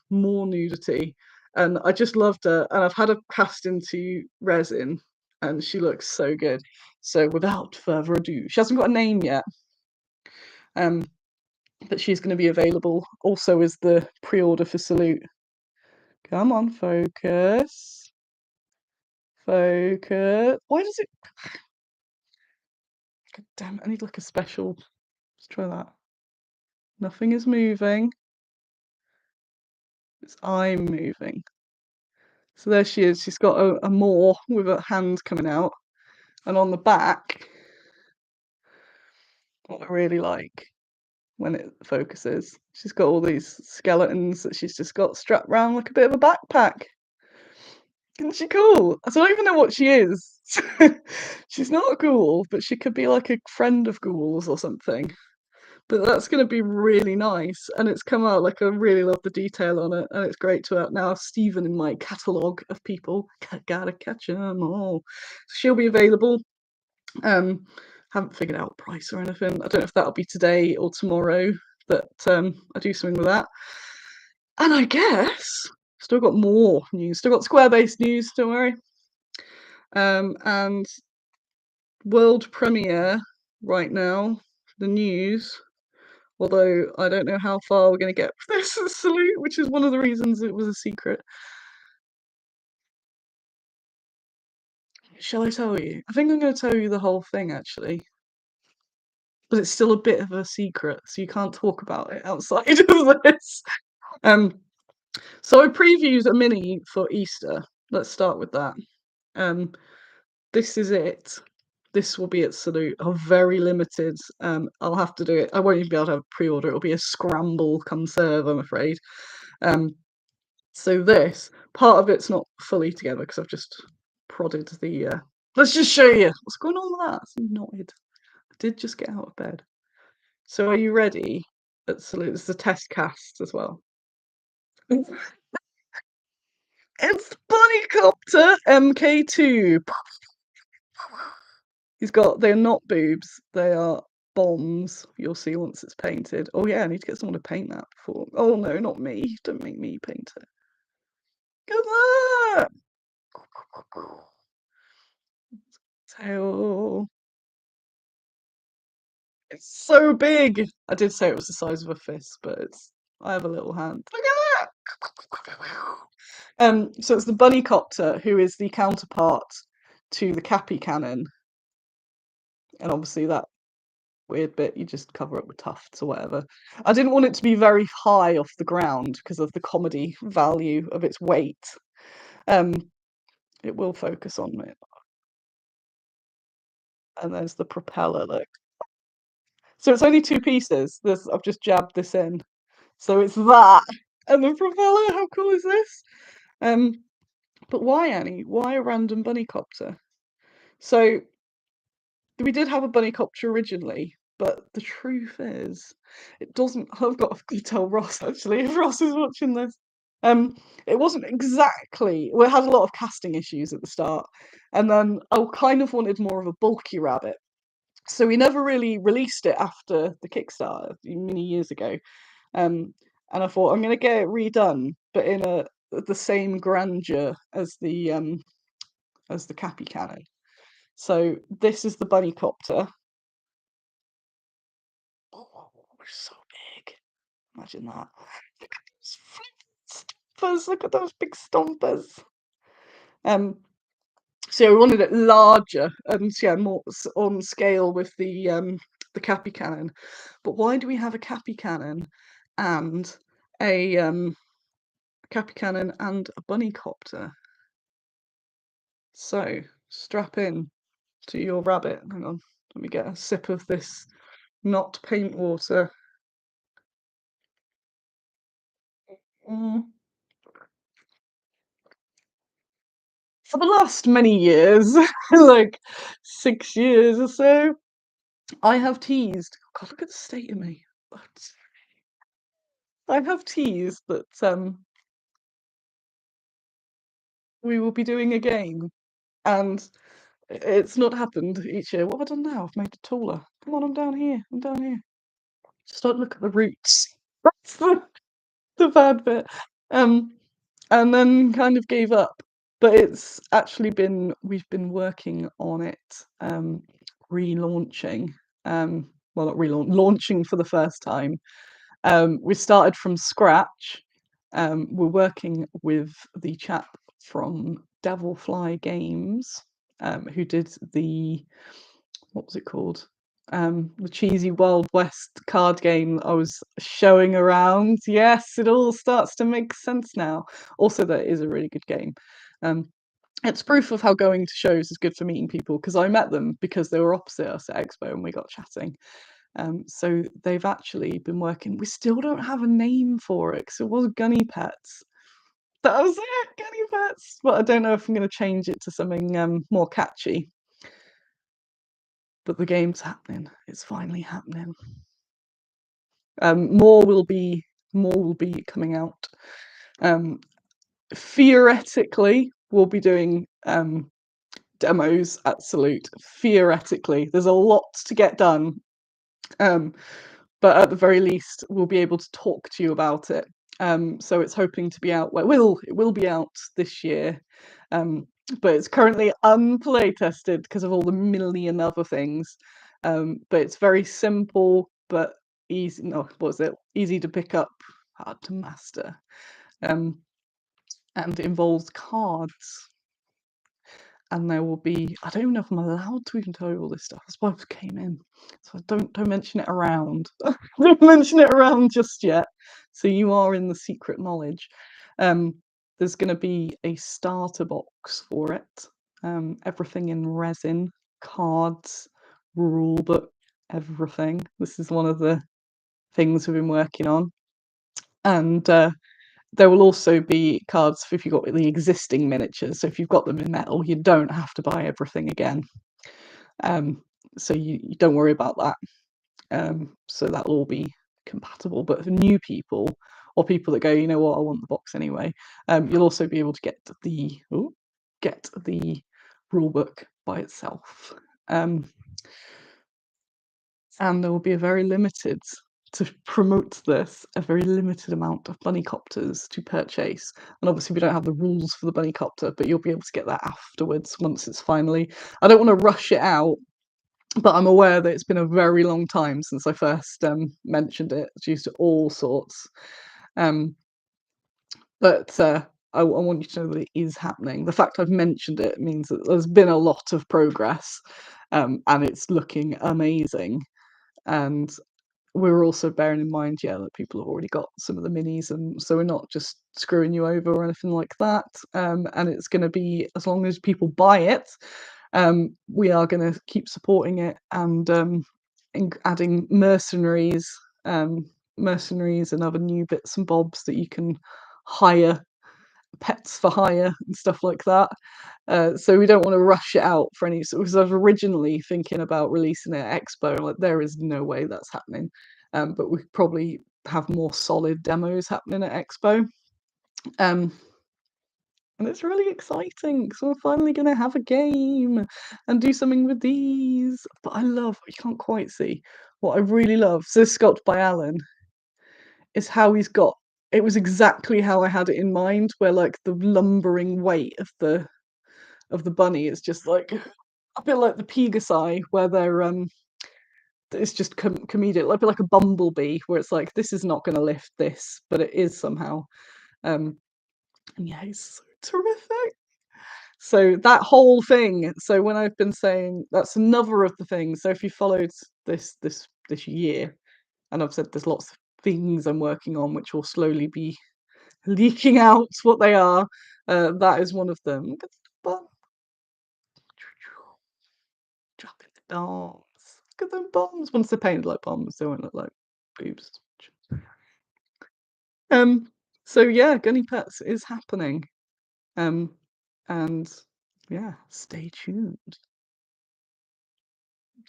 nudity, and I just loved her, and I've had her cast into resin, and she looks so good. So without further ado, she hasn't got a name yet, but she's going to be available also as the pre-order for salute. Come on, focus, focus. Why does it, god damn it, I need like a special. Let's try that. Nothing is moving, it's I'm moving. So there she is. She's got a maw with her hand coming out, and on the back, what I really like when it focuses, she's got all these skeletons that she's just got strapped around like a bit of a backpack. Isn't she cool? I don't even know what she is. She's not a ghoul, but she could be like a friend of ghouls or something. But that's going to be really nice, and it's come out like I really love the detail on it, and it's great to have now Stephen in my catalogue of people. Gotta catch 'em all. So she'll be available. Haven't figured out price or anything. I don't know if that'll be today or tomorrow, but I do something with that. And I guess still got more news. Still got Square-based news. Don't worry. And world premiere right now. The news. Although I don't know how far we're going to get with this salute, which is one of the reasons it was a secret. Shall I tell you? I think I'm going to tell you the whole thing actually. But it's still a bit of a secret, so you can't talk about it outside of this. So I previewed a mini for Easter. Let's start with that. This is it. This will be at Salute. Oh, very limited. I'll have to do it. I won't even be able to have pre-order. It'll be a scramble come serve, I'm afraid. So this part of it's not fully together because I've just prodded the. Let's just show you what's going on with that. It's knotted. I did just get out of bed. So are you ready? At Salute. It's a test cast as well. It's Bunnycopter MK2. They're not boobs, they are bombs. You'll see once it's painted. Oh yeah, I need to get someone to paint that before. Oh no, not me. Don't make me paint it. Come on! Tail. It's so big. I did say it was the size of a fist, but I have a little hand. Look at that. So it's the bunny copter, who is the counterpart to the cappy cannon, and obviously that weird bit you just cover it with tufts or whatever. I didn't want it to be very high off the ground because of the comedy value of its weight. Um, it will focus on it. And there's the propeller, look. So it's only two pieces. This I've just jabbed this in. So it's that and the propeller. How cool is this? Um, but why, Annie? Why a random bunny copter? So we did have a bunny copter originally, but the truth is, it doesn't. I've got to tell Ross actually if Ross is watching this. It wasn't exactly. We had a lot of casting issues at the start, and then I kind of wanted more of a bulky rabbit. So we never really released it after the Kickstarter many years ago. And I thought I'm going to get it redone, but in the same grandeur as the Cappy Cannon. So this is the bunny copter. Oh, so big! Imagine that. Look at those stompers! Look at those big stompers. So we wanted it larger and yeah, more on scale with the Cappy Cannon. But why do we have a Cappy Cannon and a Cappy Cannon and a bunny copter? So strap in to your rabbit. Hang on, let me get a sip of this not paint water. Mm. For the last many years, like 6 years or so, I have teased. God, look at the state of me. I have teased that we will be doing a game, and it's not happened each year. What have I done now? I've made it taller. Come on, I'm down here. I'm down here. Just don't look at the roots. That's the bad bit. Um, and then kind of gave up. But it's actually we've been working on it, relaunching. Well, not launching for the first time. We started from scratch. We're working with the chap from Devilfly Games, who did what was it called? The cheesy Wild West card game I was showing around. Yes, it all starts to make sense now. Also, that is a really good game. It's proof of how going to shows is good for meeting people, because I met them because they were opposite us at Expo and we got chatting. So they've actually been working. We still don't have a name for it because it was Gunny Pets. That was it, Gunny Pets. But I don't know if I'm going to change it to something more catchy. But the game's happening. It's finally happening. More will be coming out. Theoretically, we'll be doing demos at Salute. Theoretically, there's a lot to get done. But at the very least, we'll be able to talk to you about it. So it's hoping to be out. Well, it will be out this year. But it's currently unplay tested because of all the million other things. But it's very simple but easy. No, what was it? Easy to pick up, hard to master. And it involves cards. And there will be, I don't even know if I'm allowed to even tell you all this stuff. That's why I came in. So don't mention it around. Don't mention it around just yet. So you are in the secret knowledge. There's going to be a starter box for it. Everything in resin, cards, rule book, everything. This is one of the things we've been working on. And there will also be cards if you've got the existing miniatures. So if you've got them in metal, you don't have to buy everything again. So you don't worry about that. So that'll all be compatible. But for new people or people that go, you know what, I want the box anyway, you'll also be able to get the rule book by itself. And there will be a very limited, to promote this, a very limited amount of bunny copters to purchase. And obviously we don't have the rules for the bunny copter, but you'll be able to get that afterwards once it's finally. I don't want to rush it out but I'm aware that it's been a very long time since I first mentioned it due to all sorts. Um, but I want you to know that it is happening. The fact I've mentioned it means that there's been a lot of progress, and it's looking amazing. And we're also bearing in mind, yeah, that people have already got some of the minis, and so we're not just screwing you over or anything like that. And it's going to be, as long as people buy it, we are going to keep supporting it and adding mercenaries and other new bits and bobs that you can hire, pets for hire and stuff like that. So we don't want to rush it out for any. So, because I was originally thinking about releasing it at Expo, like there is no way that's happening. But we probably have more solid demos happening at Expo. Um, and it's really exciting. So we're finally going to have a game and do something with these. But I love, you can't quite see what I really love. So this sculpt by Alan is how he's got, it was exactly how I had it in mind, where like the lumbering weight of the bunny is just like a bit like the Pegasi, where they're it's just comedic, like a bit like a bumblebee, where it's like this is not going to lift this, but it is somehow. And yeah, he's so terrific. So that whole thing. So when I've been saying, that's another of the things. So if you followed this year, and I've said there's lots of things I'm working on, which will slowly be leaking out what they are. That is one of them. Look at the bum. Dropping the bombs. Look at them bombs. Once they're painted like bombs, they won't look like boobs. Um. So yeah, Gunny Pets is happening. Um. And yeah, stay tuned.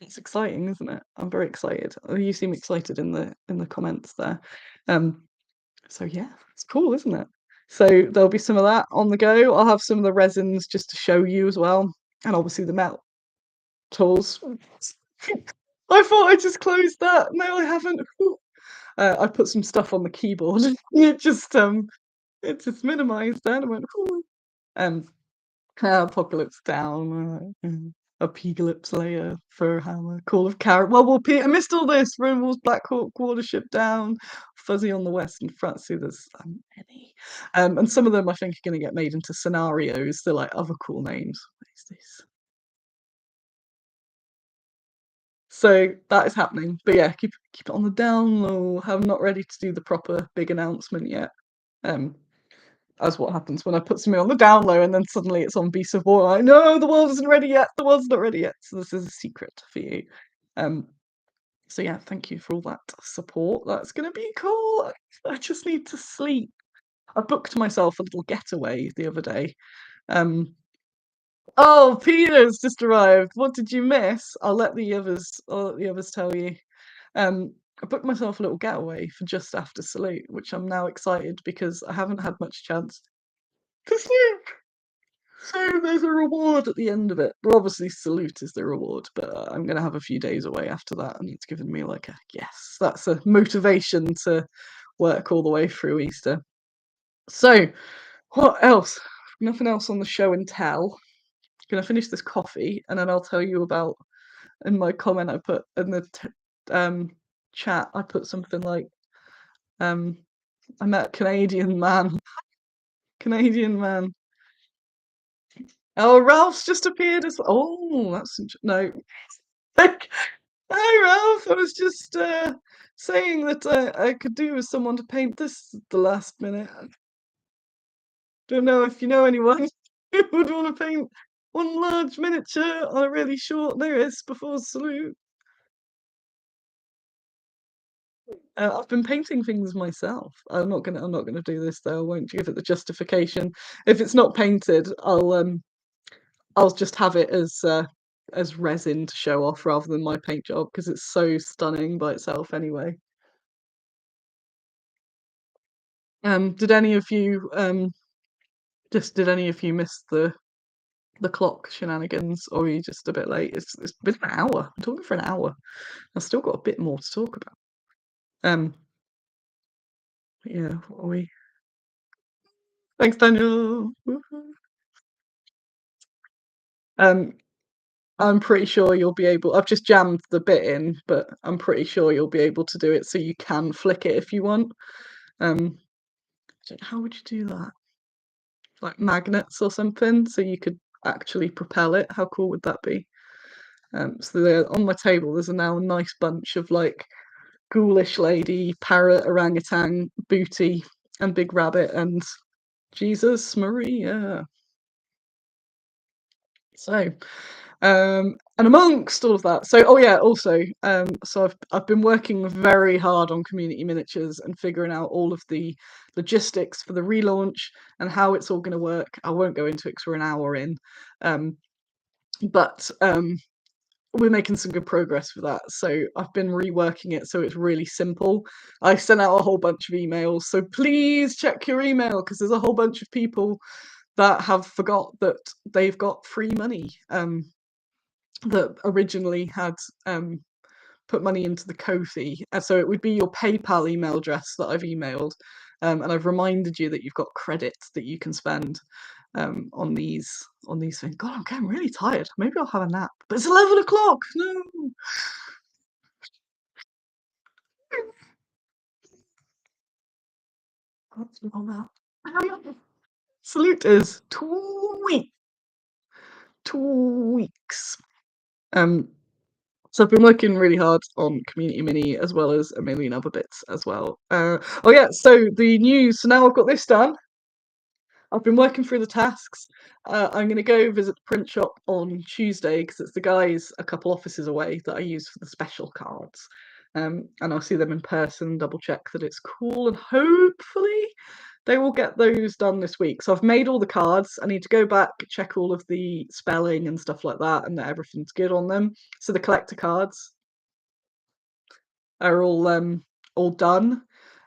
It's exciting, isn't it? I'm very excited. You seem excited in the comments there. Um. So yeah, it's cool, isn't it? So there'll be some of that on the go. I'll have some of the resins just to show you as well, and obviously the metal tools. I thought I just closed that. No, I haven't. I put some stuff on the keyboard. It just minimized that. I went, "Ooh." Um, Apocalypse Down, Apocalypse layer for Hammer, Call of Carrot. Well, I missed all this. Rome's Black Hawk, Watership Down, Fuzzy on the West and France. See, there's many. And some of them I think are going to get made into scenarios. They're like other cool names. What is this? So that is happening. But yeah, keep it on the down low. I'm not ready to do the proper big announcement yet. As what happens when I put something on the down low and then suddenly it's on Beast of War. I know the world isn't ready yet. The world's not ready yet. So this is a secret for you. So yeah, thank you for all that support. That's gonna be cool. I just need to sleep. I booked myself a little getaway the other day. Um, oh, Peter's just arrived. What did you miss? I'll let the others tell you. I booked myself a little getaway for just after Salute, which I'm now excited because I haven't had much chance to sleep. So there's a reward at the end of it. Well, obviously Salute is the reward, but I'm gonna have a few days away after that, and it's given me like a yes. That's a motivation to work all the way through Easter. So, what else? Nothing else on the show and tell. Gonna finish this coffee, and then I'll tell you about. In my comment, I put in the chat. I put something like, um, "I met a Canadian man." Canadian man. Oh, Ralph's just appeared as. Oh, that's no. Like, hi, Ralph. I was just saying that I could do with someone to paint this at the last minute. Don't know if you know anyone who would want to paint one large miniature on a really short notice before Salute. I've been painting things myself. I'm not gonna do this though. I won't give it the justification. If it's not painted, I'll just have it as resin to show off rather than my paint job because it's so stunning by itself anyway. Did any of you did any of you miss the clock shenanigans, or are you just a bit late? It's been an hour. I'm talking for an hour. I've still got a bit more to talk about. Um, yeah, what are we? Thanks, Daniel. Woohoo. Um, I'm pretty sure you'll be able. I've just jammed the bit in, but I'm pretty sure you'll be able to do it so you can flick it if you want. How would you do that? Like magnets or something, so you could actually propel it. How cool would that be? So there on my table, there's now a nice bunch of like ghoulish lady, parrot, orangutan, booty, and big rabbit, and Jesus Maria. So, and amongst all of that, so oh yeah, also, so I've been working very hard on community miniatures and figuring out all of the logistics for the relaunch and how it's all going to work. I won't go into it because we're an hour in, but we're making some good progress with that. So I've been reworking it so it's really simple. I sent out a whole bunch of emails, so please check your email because there's a whole bunch of people that have forgot that they've got free money. That originally had put money into the Ko-fi. So it would be your PayPal email address that I've emailed. And I've reminded you that you've got credits that you can spend on these things. God, I'm getting really tired. Maybe I'll have a nap. But it's 11 o'clock. No. Salute is 2 weeks. So I've been working really hard on Community Mini as well as a million other bits as well. Oh yeah, so the news. So now I've got this done. I've been working through the tasks. I'm going to go visit the print shop on Tuesday because it's the guys a couple offices away that I use for the special cards. And I'll see them in person, double check that it's cool, and hopefully they will get those done this week. So I've made all the cards. I need to go back, check all of the spelling and stuff like that, and that everything's good on them. So the collector cards are all done.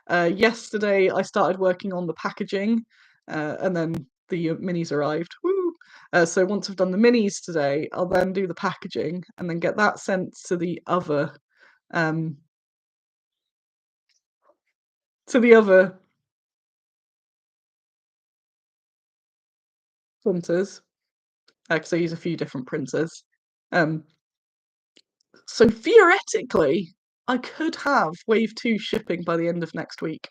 Yesterday I started working on the packaging, and then the minis arrived. Woo! So once I've done the minis today, I'll then do the packaging and then get that sent to the other um, to the other printers because I use a few different printers. Um, So theoretically, I could have Wave 2 shipping by the end of next week.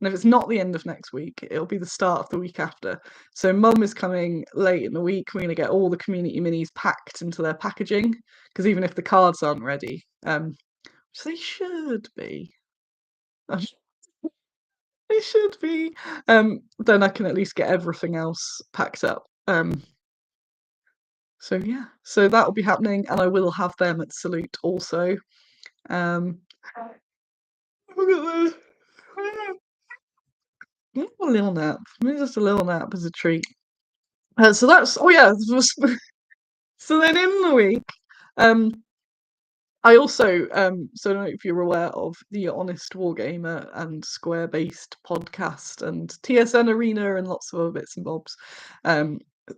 And if it's not the end of next week, it'll be the start of the week after. So Mum is coming late in the week. We're going to get all the community minis packed into their packaging. Because even if the cards aren't ready, which they should be, they should be, then I can at least get everything else packed up. So yeah, so that will be happening, and I will have them at Salute also. Um, Look at this. A little nap. Maybe just a little nap as a treat. So that's oh yeah. So then in the week, um, I also so I don't know if you're aware of the Honest Wargamer and Square Based podcast and TSN Arena and lots of other bits and bobs.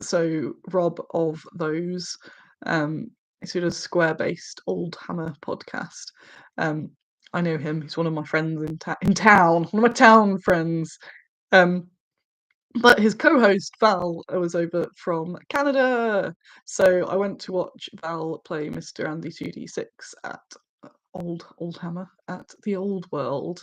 So Rob of those, who does Square Based Old Hammer podcast. I know him. He's one of my friends in town. One of my town friends. But his co-host Val was over from Canada, so I went to watch Val play Mr. Andy 2D6 at Old Hammer at the Old World,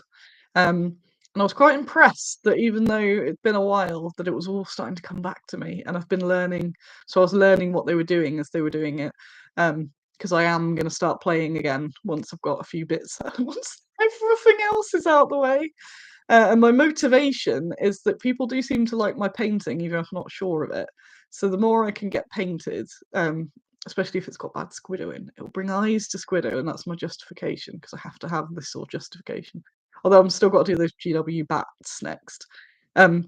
and I was quite impressed that even though it'd been a while, that it was all starting to come back to me, and I've been learning. So I was learning what they were doing as they were doing it, because I am going to start playing again once I've got a few bits, once everything else is out the way. And my motivation is that people do seem to like my painting, even if I'm not sure of it. So the more I can get painted, especially if it's got bad Squiddo in, it'll bring eyes to Squiddo, and that's my justification because I have to have this sort of justification. Although I'm still got to do those GW bats next. But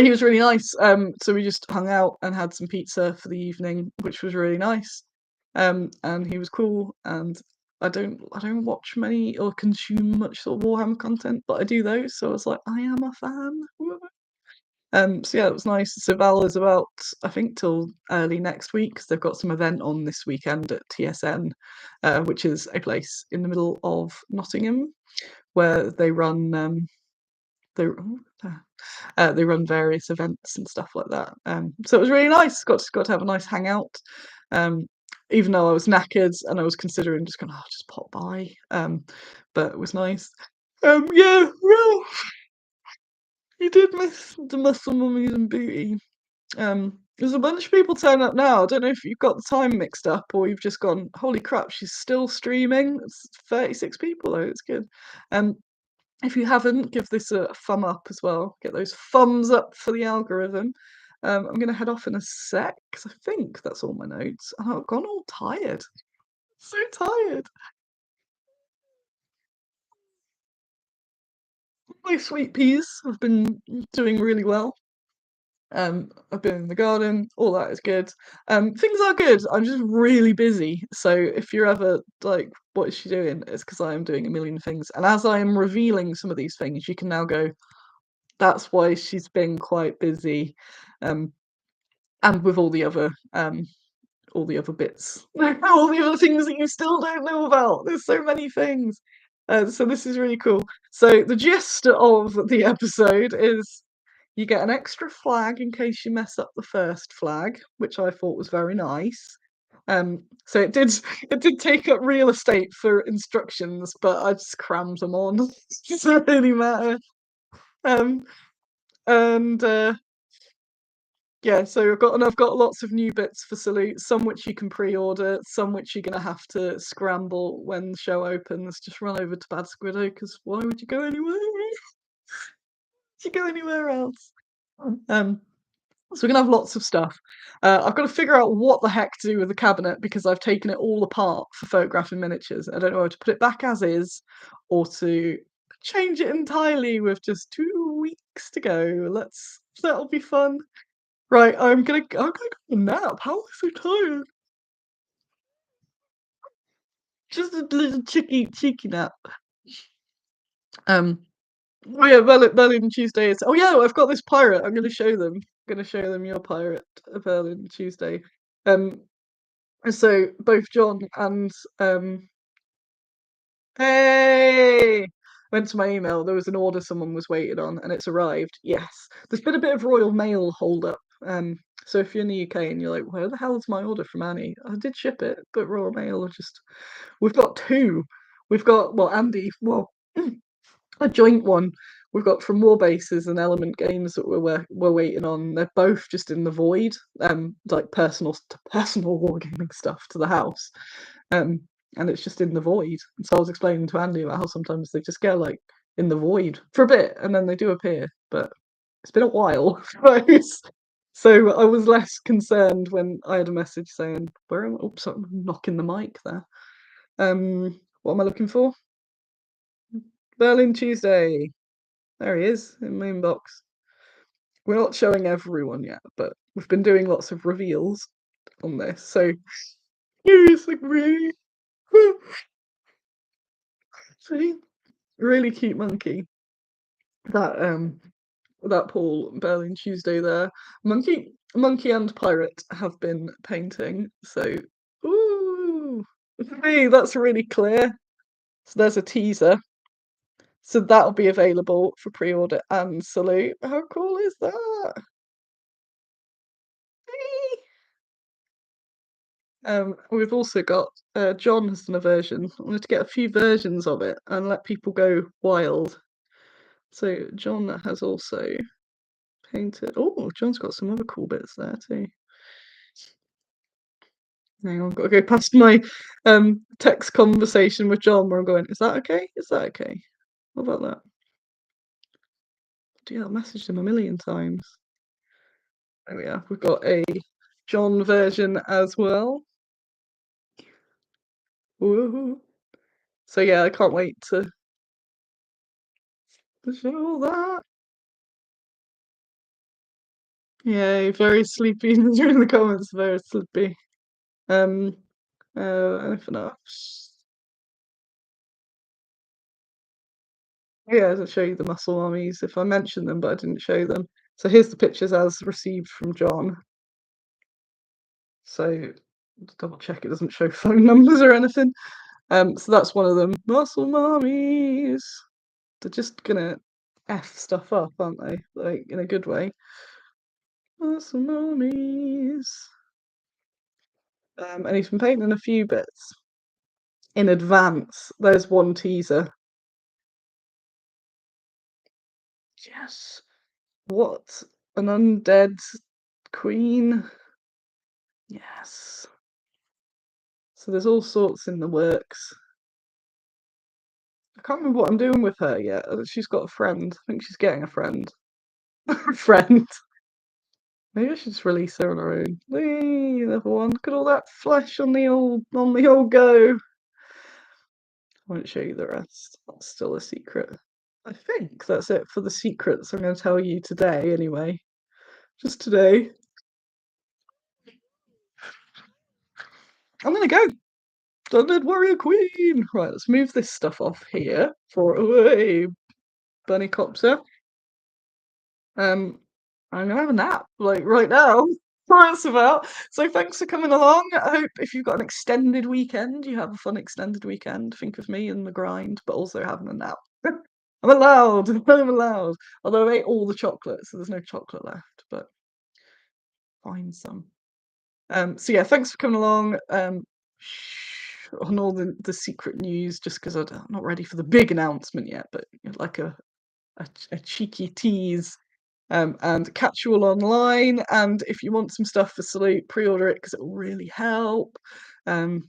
he was really nice. So we just hung out and had some pizza for the evening, which was really nice. And he was cool, and I don't watch many or consume much sort of Warhammer content, but I do those, so I was like, I am a fan. So yeah, it was nice. So Val is about, I think, till early next week because they've got some event on this weekend at TSN, which is a place in the middle of Nottingham where they run they run various events and stuff like that. So it was really nice. Got to have a nice hangout. even though I was knackered and I was considering just going, oh, just pop by. But it was nice. Yeah, well, you did miss the muscle mummies and booty. There's a bunch of people turning up now. I don't know if you've got the time mixed up or you've just gone, holy crap, she's still streaming. It's 36 people though, it's good. If you haven't, give this a thumb up as well. Get those thumbs up for the algorithm. I'm going to head off in a sec because I think that's all my notes. And I've gone all tired. So tired. My sweet peas have been doing really well. I've been in the garden, all that is good. Things are good. I'm just really busy. So if you're ever like, what is she doing? It's because I am doing a million things. And as I am revealing some of these things, you can now go, that's why she's been quite busy. And with all the other bits, all the other things that you still don't know about. There's so many things. So this is really cool. So the gist of the episode is you get an extra flag in case you mess up the first flag, which I thought was very nice. So it did take up real estate for instructions, but I just crammed them on. It doesn't really matter. Um, and yeah, so I've got lots of new bits for Salute, some which you can pre-order, some which you're gonna have to scramble when the show opens. Just run over to Bad Squiddo, because why would you go anywhere? Would you go anywhere else? So we're gonna have lots of stuff. I've got to figure out what the heck to do with the cabinet because I've taken it all apart for photographing miniatures. I don't know whether to put it back as is or to change it entirely with just 2 weeks to go. That'll be fun. Right, I'm gonna go nap. How am I so tired? Just a little cheeky nap. Oh yeah, Berlin Tuesday is. Oh yeah, I've got this pirate. I'm gonna show them. I'm gonna show them your pirate Berlin Tuesday. Um, so both John and hey, went to my email. There was an order someone was waiting on, and it's arrived. Yes, there's been a bit of Royal Mail hold up. So if you're in the UK and you're like, where the hell is my order from Annie? I did ship it, but Royal Mail are just. We've got two. We've got Andy. Well, a joint one. We've got from Warbases and Element Games that we're waiting on. They're both just in the void. Like personal to personal wargaming stuff to the house. And it's just in the void. And so I was explaining to Andy about how sometimes they just get like in the void for a bit and then they do appear. But it's been a while. So I was less concerned when I had a message saying, "Where am I?" Oops, I'm knocking the mic there. What am I looking for? Berlin Tuesday. There he is in my inbox. We're not showing everyone yet, but we've been doing lots of reveals on this. So here's like really, see, really cute monkey. That Paul Berlin Tuesday there. Monkey and pirate have been painting. So ooh, hey, that's really clear. So there's a teaser. So that'll be available for pre-order and Salute. How cool is that? We've also got John has done a version. I wanted to get a few versions of it and let people go wild. So John has also painted. Oh, John's got some other cool bits there too. Hang on, I've got to go past my text conversation with John where I'm going, is that okay? Is that okay? What about that? Yeah, I messaged him a million times. There we are. We've got a John version as well. Woohoo. So yeah, I can't wait to show that. Yeah, very sleepy during the comments, very sleepy. Anything else? Yeah, I'll show you the muscle mummies if I mentioned them, but I didn't show them. So here's the pictures as received from John. So double check it doesn't show phone numbers or anything. So that's one of them. Muscle mummies. They're just gonna F stuff up, aren't they? Like in a good way. Muscle mummies. And he's been painting a few bits in advance. There's one teaser. Yes. What? An undead queen? Yes. So there's all sorts in the works. I can't remember what I'm doing with her yet. She's got a friend. I think she's getting a friend. Friend. Maybe I should just release her on her own. Whee, another one. Look at all that flesh on the old go. I won't show you the rest. That's still a secret. I think that's it for the secrets I'm going to tell you today, anyway. Just today. I'm going to go. Undead Warrior Queen. Right, let's move this stuff off here for away. Bunny Copser. I'm gonna have a nap, like right now. That's about. So thanks for coming along. I hope if you've got an extended weekend, you have a fun extended weekend. Think of me and the grind, but also having a nap. I'm allowed. I'm allowed. Although I ate all the chocolate, so there's no chocolate left, but find some. So yeah, thanks for coming along. On all the secret news, just because I'm not ready for the big announcement yet, but like a cheeky tease. And catch you all online. And if you want some stuff for Salute, pre-order it because it will really help. And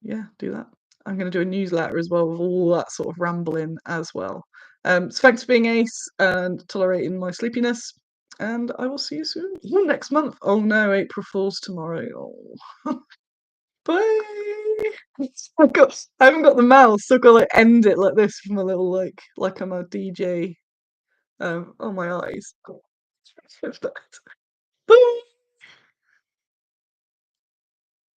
yeah, do that. I'm going to do a newsletter as well with all that sort of rambling as well. So thanks for being Ace and tolerating my sleepiness. And I will see you soon. Next month. Oh no, April Fool's tomorrow. Oh. Bye. I haven't got the mouse, so I've got to like end it like this from a little like I'm a DJ. Oh my eyes. Bye.